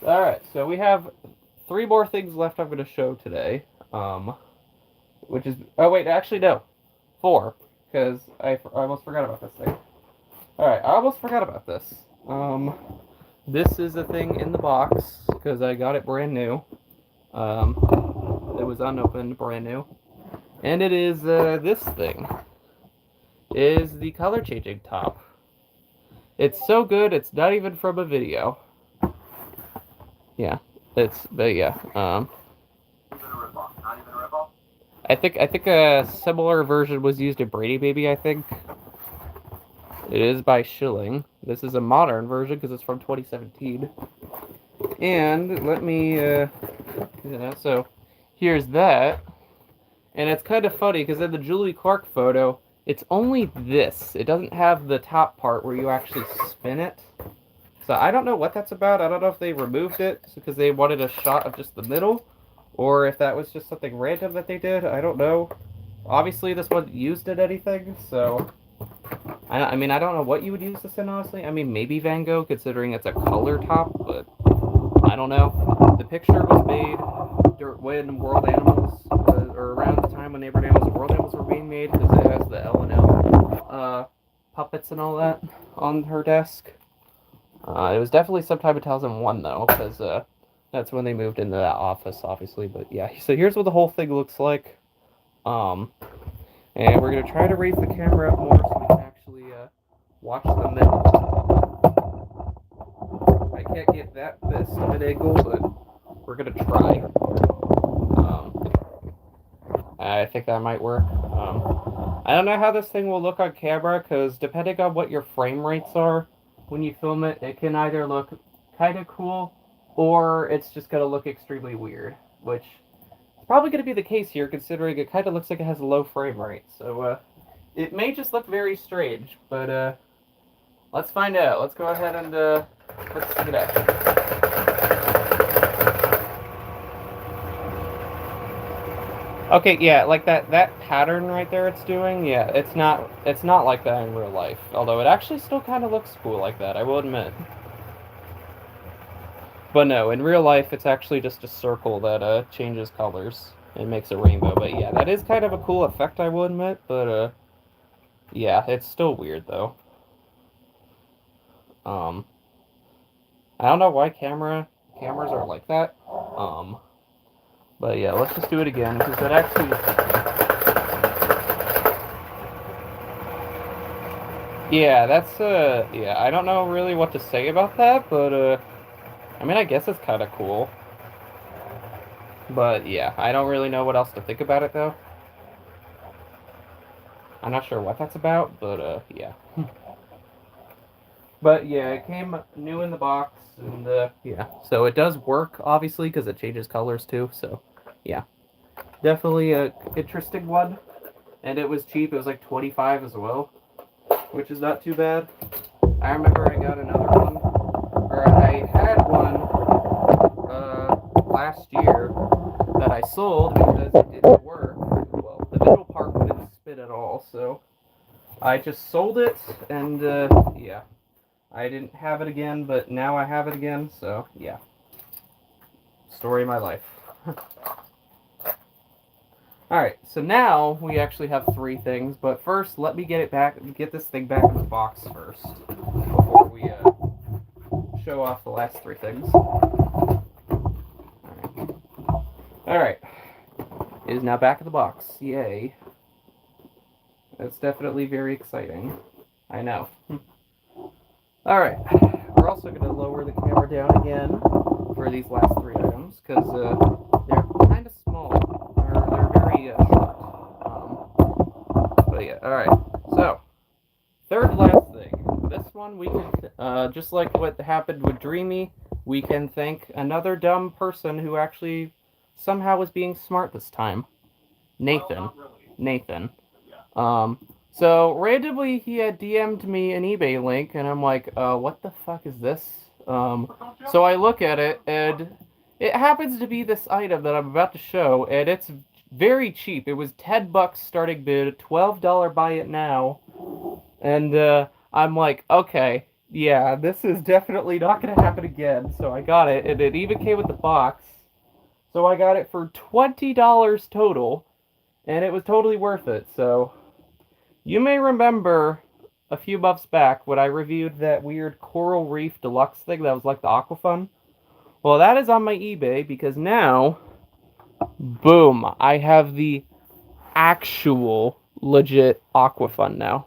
Speaker 1: All right. So we have 3 more things left. I'm going to show today. Which is wait, actually no, 4, because I almost forgot about this thing. All right, I almost forgot about this. This is a thing in the box because I got it brand new. It was unopened, brand new, and it is this thing. It is the color changing top. It's so good, it's not even from a video. Yeah, but yeah. I think a similar version was used in Brady Baby. I think it is by Schilling. This is a modern version because it's from 2017. And let me, so here's that. And it's kind of funny because in the Julie Clark photo, it's only this. It doesn't have the top part where you actually spin it. So I don't know what that's about. I don't know if they removed it because they wanted a shot of just the middle, or if that was just something random that they did. I don't know. Obviously, this wasn't used in anything, so I mean, I don't know what you would use this in, honestly. I mean, maybe Van Gogh, considering it's a color top, but I don't know. The picture was made when World Animals, or around the time when Neighborhood Animals and World Animals were being made, because it has the L&L puppets and all that on her desk. It was definitely sometime in 2001, though, because that's when they moved into that office, obviously. But yeah, so here's what the whole thing looks like. And we're going to try to raise the camera up more so we can actually watch the middle. I can't get this of an angle, but we're going to try. I think that might work. I don't know how this thing will look on camera, because depending on what your frame rates are when you film it, it can either look kind of cool, or it's just going to look extremely weird, which is probably going to be the case here, considering it kind of looks like it has a low frame rate. So, it may just look very strange, but, let's find out. Let's go ahead and, let's see it out. Okay, yeah, like that pattern right there it's doing, yeah, it's not like that in real life. Although it actually still kind of looks cool like that, I will admit. But no, in real life it's actually just a circle that changes colors and makes a rainbow. But yeah, that is kind of a cool effect, I will admit, but yeah, it's still weird though. I don't know why cameras are like that. But yeah, let's just do it again, because that actually... Yeah, that's, yeah, I don't know really what to say about that, but, I mean, I guess it's kind of cool. But yeah, I don't really know what else to think about it, though. I'm not sure what that's about, but, yeah. But yeah, it came new in the box, and, yeah. So it does work, obviously, because it changes colors, too, so, yeah. Definitely a interesting one. And it was cheap. It was like $25 as well, which is not too bad. I remember I got another one, or I had one last year that I sold because it didn't work. Well, the middle part wouldn't spin at all, so I just sold it, and yeah, I didn't have it again, but now I have it again, so yeah. Story of my life. Alright, so now we actually have 3 things, but first let me get this thing back in the box first, before we show off the last 3 things. Alright. It is now back in the box. Yay. That's definitely very exciting. I know. Alright. We're also going to lower the camera down again for these last 3 items, because they're kind of small. They're very short. But yeah, alright. So, third last thing. This one we can, just like what happened with Dreamy, we can thank another dumb person who actually somehow was being smart this time. Nathan.
Speaker 2: Well, not really.
Speaker 1: Nathan.
Speaker 2: Yeah.
Speaker 1: So randomly he had DM'd me an eBay link, and I'm like, what the fuck is this? So I look at it, and it happens to be this item that I'm about to show, and it's very cheap. It was $10 starting bid, $12 buy it now, and I'm like, okay, yeah, this is definitely not gonna happen again. So I got it, and it even came with the box. So I got it for $20 total, and it was totally worth it. So you may remember a few months back when I reviewed that weird Coral Reef Deluxe thing that was like the Aquafun. Well, that is on my eBay because now, boom, I have the actual legit Aquafun now.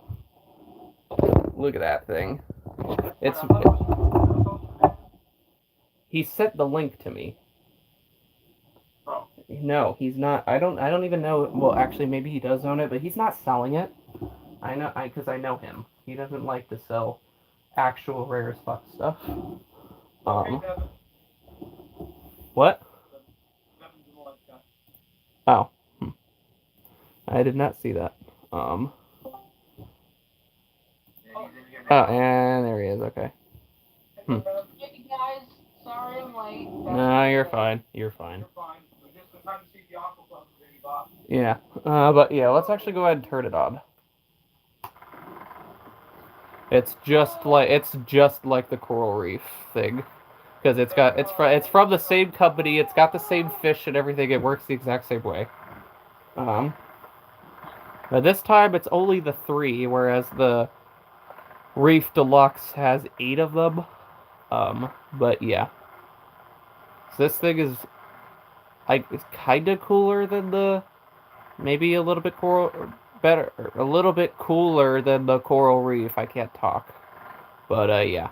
Speaker 1: Look at that thing. It's he sent the link to me.
Speaker 2: Oh.
Speaker 1: No, he's not. I don't even know. Well, actually, maybe he does own it, but he's not selling it. I know, because I know him. He doesn't like to sell actual rare as fuck stuff. What? Oh. I did not see that. Oh, and there he is. Okay.
Speaker 4: Hey guys, sorry I'm late.
Speaker 1: No, you're fine. You're fine.
Speaker 2: You're fine. We just been trying to see the Aquafun that you bought.
Speaker 1: Yeah. But yeah, let's actually go ahead and turn it on. It's just like the Coral Reef thing, because it's from the same company. It's got the same fish and everything. It works the exact same way. But this time it's only the 3, whereas the Reef Deluxe has 8 of them. But yeah. So this thing is it's kind of cooler than the, maybe a little bit a little bit cooler than the Coral Reef. I can't talk. But yeah.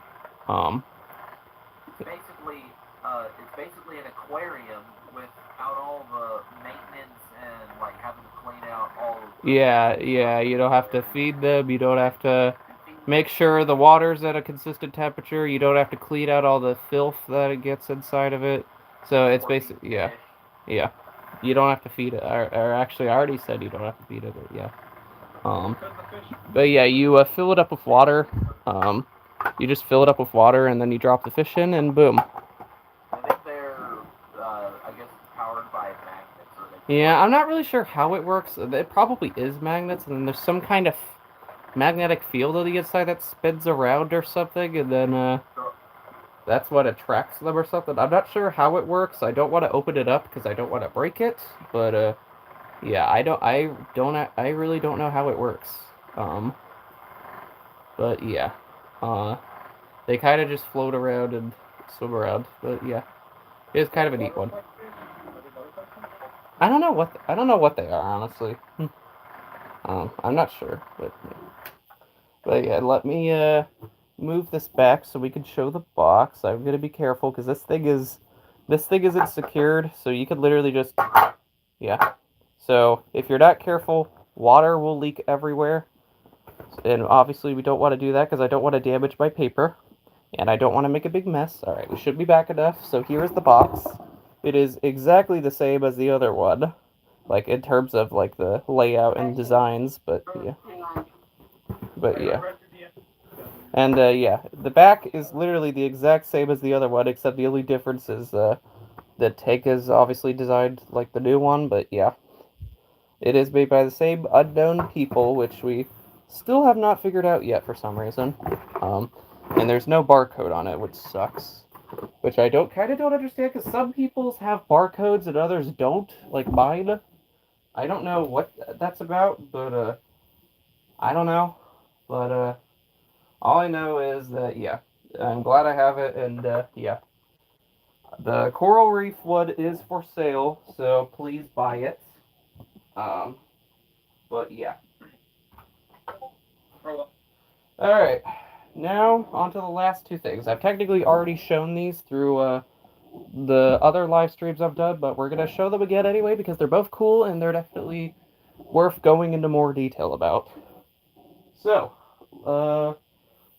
Speaker 3: It's basically an aquarium without all the maintenance and like having to clean out all.
Speaker 1: Yeah. You don't have to feed them. You don't have to make sure the water's at a consistent temperature. You don't have to clean out all the filth that it gets inside of it. So it's basically, yeah. You don't have to feed it. Or actually, I already said you don't have to feed it. But yeah. But yeah, you fill it up with water. You just fill it up with water, and then you drop the fish in, and boom.
Speaker 3: I think they're, I guess, powered by magnets.
Speaker 1: Yeah, I'm not really sure how it works. It probably is magnets, and then there's some kind of magnetic field on the inside that spins around or something, and then that's what attracts them or something. I'm not sure how it works. I don't want to open it up because I don't want to break it, but yeah, I really don't know how it works. But yeah, they kind of just float around and swim around. But yeah, it's kind of a neat one. I don't know what they are, honestly. I'm not sure, but yeah, let me move this back so we can show the box. I'm gonna be careful because this thing isn't secured, so you could literally just, yeah. So if you're not careful, water will leak everywhere, and obviously we don't want to do that because I don't want to damage my paper, and I don't want to make a big mess. All right, we should be back enough. So here is the box. It is exactly the same as the other one, like in terms of like the layout and designs, but yeah. And yeah, the back is literally the exact same as the other one, except the only difference is the tank is obviously designed like the new one, but yeah. It is made by the same unknown people, which we still have not figured out yet for some reason. And there's no barcode on it, which sucks. which I don't understand because some people's have barcodes and others don't, like mine. I don't know what that's about, but I don't know. But all I know is that yeah, I'm glad I have it, and yeah, the coral reef one is for sale, so please buy it. Um, but yeah. All right. Now, on to the last two things. I've technically already shown these through the other live streams I've done, but we're going to show them again anyway because they're both cool and they're definitely worth going into more detail about. So,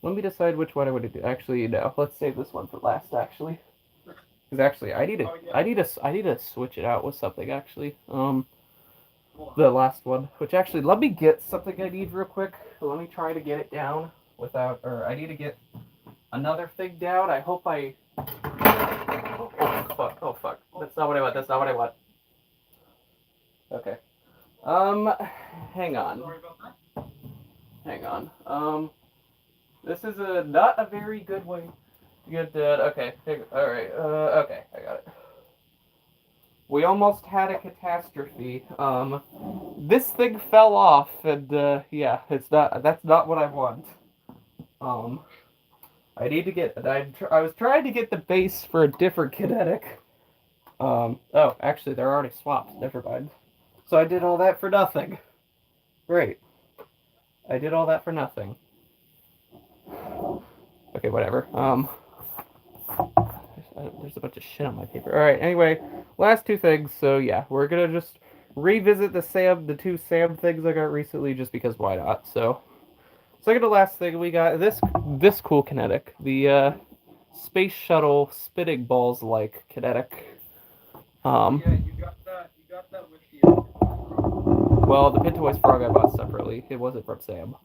Speaker 1: let me decide which one I want to do. Actually, no, let's save this one for last, actually. Because actually, I need to switch it out with something, actually. The last one, which actually, let me get something I need real quick. Let me try to get it down without, or I need to get another thing down. I hope I. Oh fuck! That's not what I want. That's not what I want. Okay. Hang on. Hang on. This is not a very good way to get that. Okay. All right. Okay, I got it. We almost had a catastrophe. This thing fell off, and yeah, that's not what I want. I need to get. I was trying to get the base for a different kinetic. Oh, actually, they're already swapped. Never mind. So I did all that for nothing. Great. I did all that for nothing. Okay, whatever. There's a bunch of shit on my paper. All right. Anyway, last two things. So yeah, we're gonna just revisit the two Sam things I got recently, just because why not? So, second to last thing, we got this cool kinetic, the space shuttle spinning balls like kinetic.
Speaker 2: Yeah, you got that with the.
Speaker 1: Well, the Pintoise frog I bought separately. It wasn't from Sam.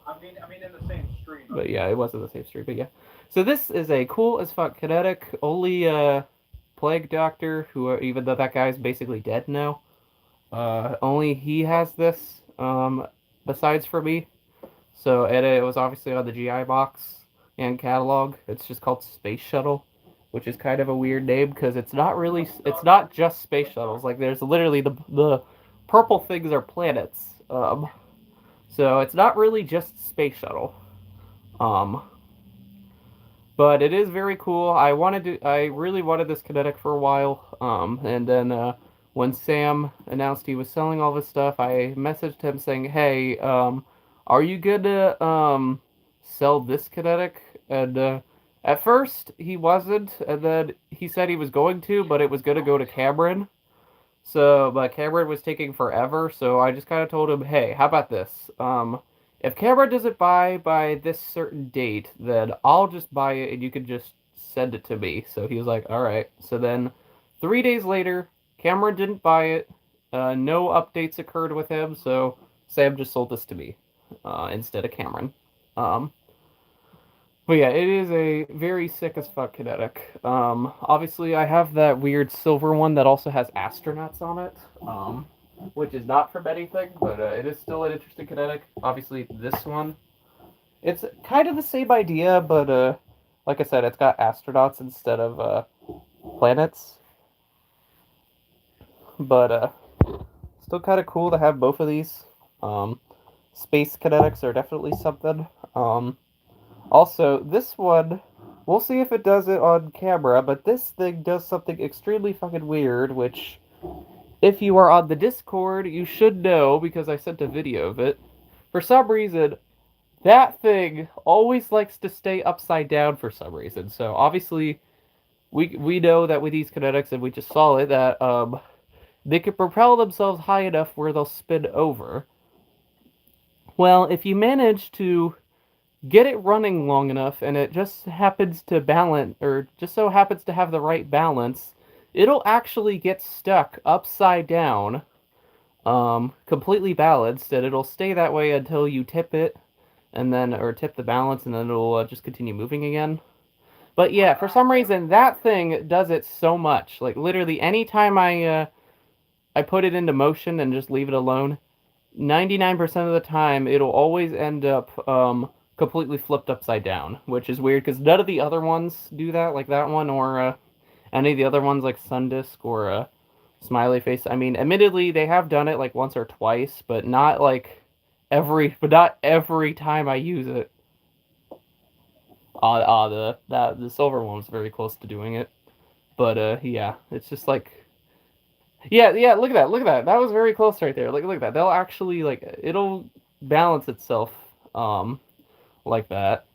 Speaker 2: I mean, in the same stream.
Speaker 1: But yeah, it wasn't the same stream. But yeah, so this is a cool as fuck kinetic. Only Plague Doctor, who even though that guy's basically dead now, only he has this. Besides for me. So it was obviously on the GI box and catalog. It's just called Space Shuttle, which is kind of a weird name because it's not just space shuttles. Like there's literally the purple things are planets. So it's not really just space shuttle. But it is very cool. I really wanted this kinetic for a while. And then when Sam announced he was selling all this stuff, I messaged him saying, "Hey, are you gonna sell this kinetic?" And at first he wasn't, and then he said he was going to, but it was gonna go to Cameron. But Cameron was taking forever, so I just kind of told him, "Hey, how about this? If Cameron doesn't buy by this certain date, then I'll just buy it and you can just send it to me." So he was like, "All right." So then 3 days later, Cameron didn't buy it. No updates occurred with him, so Sam just sold this to me instead of Cameron. But yeah, it is a very sick as fuck kinetic. Obviously, I have that weird silver one that also has astronauts on it, which is not from anything, but it is still an interesting kinetic. Obviously, this one, it's kind of the same idea, but like I said, it's got astronauts instead of planets. But still kind of cool to have both of these. Space kinetics are definitely something. Also, this one, we'll see if it does it on camera, but this thing does something extremely fucking weird, which, if you are on the Discord, you should know, because I sent a video of it. For some reason, that thing always likes to stay upside down for some reason. So, obviously, we know that with these kinetics, and we just saw it, that they can propel themselves high enough where they'll spin over. Well, if you manage to get it running long enough and it just happens to balance, or just so happens to have the right balance, it'll actually get stuck upside down, completely balanced, and it'll stay that way until you tip it, and then, or tip the balance, and then it'll just continue moving again. But yeah, for some reason, that thing does it so much. Like, literally, anytime I put it into motion and just leave it alone, 99% of the time, it'll always end up, completely flipped upside down, which is weird because none of the other ones do that, like that one or any of the other ones like Sundisk or Smiley Face. I mean, admittedly, they have done it like once or twice, but not not every time I use it. The silver one was very close to doing it, but yeah, it's just like yeah. Look at that. That was very close right there. Look at that. They'll actually like it'll balance itself like that.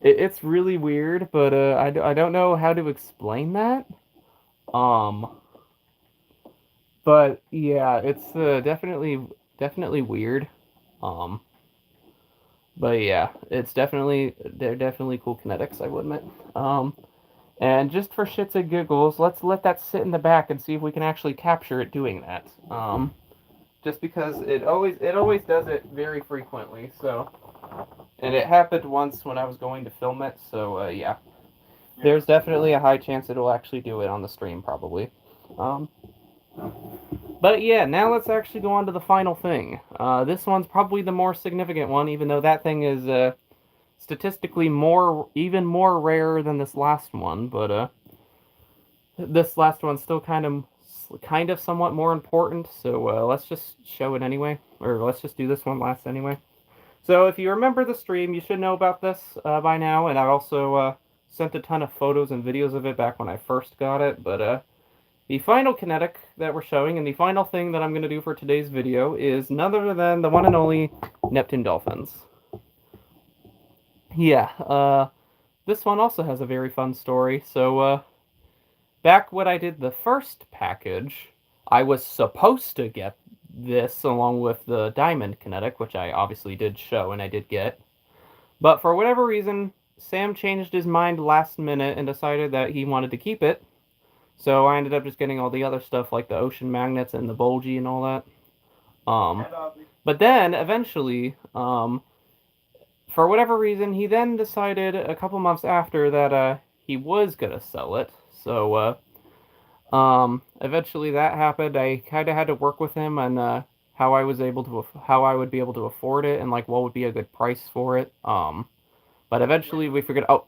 Speaker 1: It's really weird, but I don't know how to explain that. Um, but yeah, it's definitely weird. Um, but yeah, they're definitely cool kinetics, I would admit. And just for shits and giggles, let's let that sit in the back and see if we can actually capture it doing that. Just because it always does it very frequently. So, and it happened once when I was going to film it. So yeah, there's definitely a high chance it'll actually do it on the stream probably. But yeah, now let's actually go on to the final thing. This one's probably the more significant one, even though that thing is statistically even more rare than this last one. But this last one's still kind of somewhat more important. So let's just show it anyway, or let's just do this one last anyway. So if you remember the stream, you should know about this by now, and I also sent a ton of photos and videos of it back when I first got it. But the final kinetic that we're showing, and the final thing that I'm going to do for today's video, is none other than the one and only Neptune dolphins. Yeah, this one also has a very fun story. So back when I did the first package, I was supposed to get this along with the diamond kinetic, which I obviously did show and I did get. But for whatever reason, Sam changed his mind last minute and decided that he wanted to keep it. So I ended up just getting all the other stuff like the ocean magnets and the bulgy and all that. But then eventually, for whatever reason, he then decided a couple months after that he was gonna sell it. So eventually that happened. I kind of had to work with him on how I would be able to afford it and like what would be a good price for it. But eventually we figured. Oh,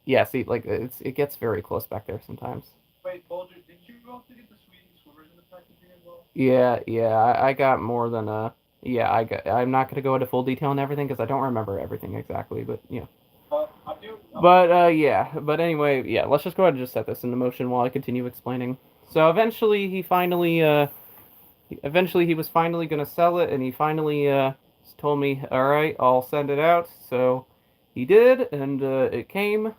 Speaker 1: yeah. See, like it gets very close back there sometimes.
Speaker 2: Wait, Bulger, did you also get the sweetie swimmers in the packaging as well?
Speaker 1: Yeah. I got more than Yeah, I'm not gonna go into full detail on everything because I don't remember everything exactly, but yeah.
Speaker 2: I do.
Speaker 1: But yeah. But anyway, yeah. Let's just go ahead and just set this into motion while I continue explaining. So eventually he was finally gonna sell it, and he finally told me, all right, I'll send it out. So he did, and it came.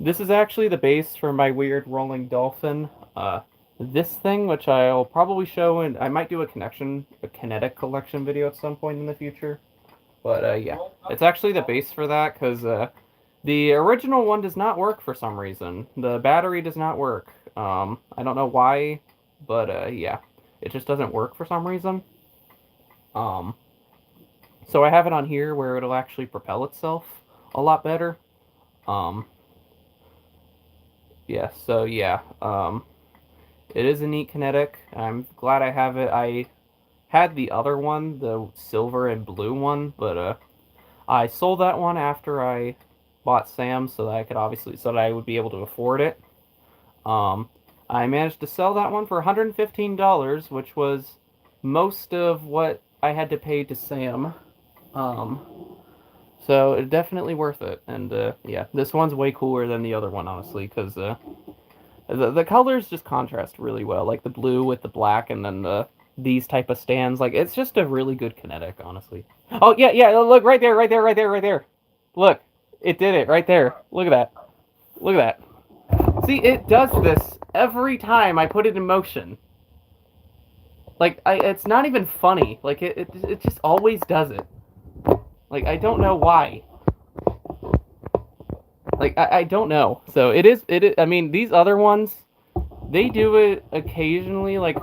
Speaker 1: This is actually the base for my weird rolling dolphin. This thing, which I'll probably show, and I might do a kinetic collection video at some point in the future. But yeah, it's actually the base for that because the original one does not work for some reason. The battery does not work. I don't know why, but yeah, it just doesn't work for some reason. So I have it on here where it'll actually propel itself a lot better. Yeah, so yeah, it is a neat kinetic. I'm glad I have it. I had the other one, the silver and blue one, but I sold that one after I bought Sam so that I would be able to afford it. I managed to sell that one for $115, which was most of what I had to pay to Sam. So it's definitely worth it. And yeah, this one's way cooler than the other one, honestly, because the colors just contrast really well, like the blue with the black, and then these type of stands. Like it's just a really good kinetic, honestly. Oh yeah, look right there. Look, it did it right there. Look at that. See, it does this every time I put it in motion. Like it's not even funny. Like it just always does it. Like I don't know why. Like I don't know. So it is. I mean, these other ones, they do it occasionally, like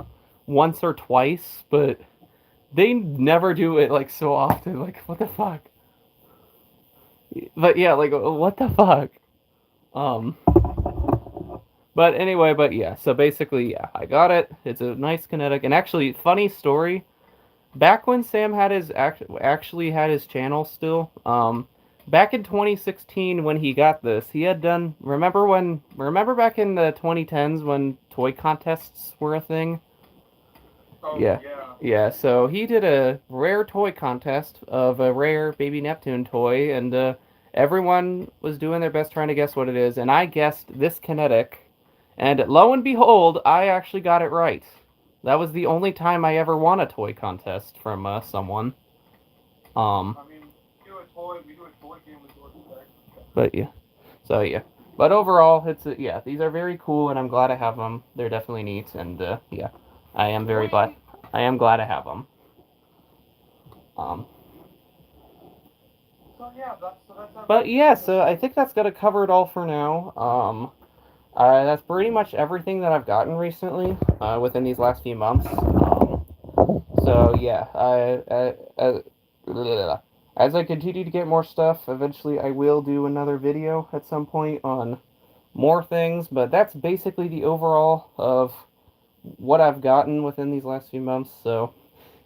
Speaker 1: once or twice, but they never do it like so often. Like what the fuck? But yeah, like what the fuck? But anyway, but yeah. So basically, yeah, I got it. It's a nice kinetic, and actually, funny story. back when Sam had his actually had his channel still, back in 2016 when he got this, he had done. Remember back in the 2010s when toy contests were a thing?
Speaker 2: Oh,
Speaker 1: Yeah.
Speaker 2: yeah.
Speaker 1: Yeah, so he did a rare toy contest of a rare baby Neptune toy, and everyone was doing their best trying to guess what it is, and I guessed this kinetic, and lo and behold, I actually got it right. That was the only time I ever won a toy contest from someone.
Speaker 2: I mean, we do a toy game with Pullback.
Speaker 1: But yeah, so yeah. But overall, it's yeah, these are very cool, and I'm glad I have them. They're definitely neat, and yeah, I am very glad. I am glad I have them. Um,
Speaker 2: So yeah, that's
Speaker 1: But yeah, so I think that's gonna cover it all for now. That's pretty much everything that I've gotten recently within these last few months. So yeah, as I continue to get more stuff, eventually I will do another video at some point on more things. But that's basically the overall of what I've gotten within these last few months. So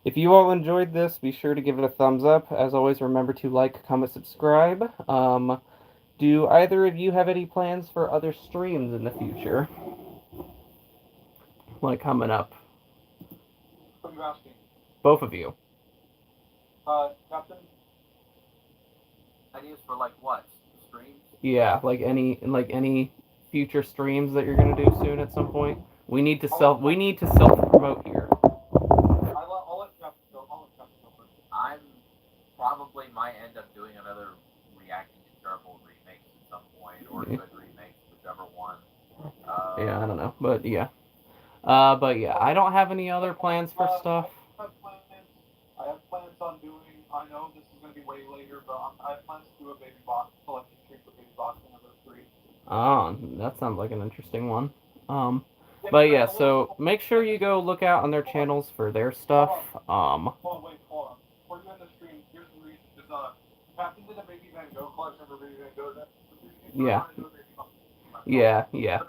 Speaker 1: if you all enjoyed this, be sure to give it a thumbs up. As always, remember to like, comment, subscribe. Do either of you have any plans for other streams in the future? Like coming up?
Speaker 2: what you asking.
Speaker 1: Both of you.
Speaker 2: Captain.
Speaker 3: Ideas for like what? Streams?
Speaker 1: Yeah, like any future streams that you're gonna do soon at some point. We need to self promote here.
Speaker 2: I'll let Captain go. First.
Speaker 3: I'm probably might end up doing another reacting to terrible remakes at some point, or good remakes, whichever one.
Speaker 1: Yeah, I don't know, but yeah. But yeah, I don't have any other plans for stuff.
Speaker 2: I have plans on doing. I know this is going to be way later, but I have plans to do a baby box collection stream for baby box anniversary.
Speaker 1: Oh, that sounds like an interesting one. But yeah, so make sure you go look out on their channels for their stuff.
Speaker 2: Hold on. Before you end the stream, here's the reason. Because Captain did a baby Van Gogh collection for baby Van Gogh.
Speaker 1: Yeah. Yeah.
Speaker 3: But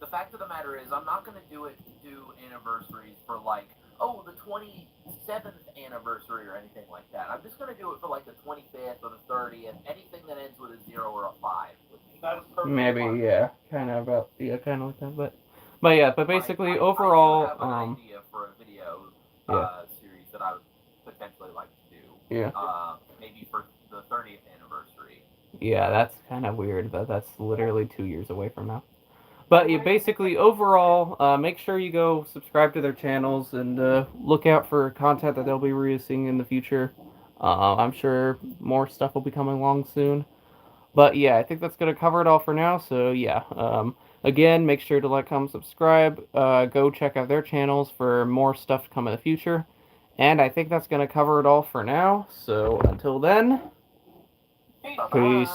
Speaker 3: the fact of the matter is, I'm not going to do anniversaries for like, oh, the 27th anniversary or anything like that. I'm just going to do it for like the 25th or the 30th, anything that ends with a 0 or a 5.
Speaker 2: That is perfectly
Speaker 1: Maybe,
Speaker 2: fine.
Speaker 1: yeah, kind of like that, but yeah, but basically overall,
Speaker 3: I have an idea for a video series that I would potentially like to do.
Speaker 1: Yeah.
Speaker 3: Maybe for the 30th anniversary.
Speaker 1: Yeah, that's kind of weird, but that's literally 2 years away from now. But yeah, basically overall, make sure you go subscribe to their channels and look out for content that they'll be releasing in the future. I'm sure more stuff will be coming along soon. But yeah, I think that's going to cover it all for now. So yeah, again, make sure to like, comment, subscribe. Go check out their channels for more stuff to come in the future. And I think that's going to cover it all for now. So until then, peace.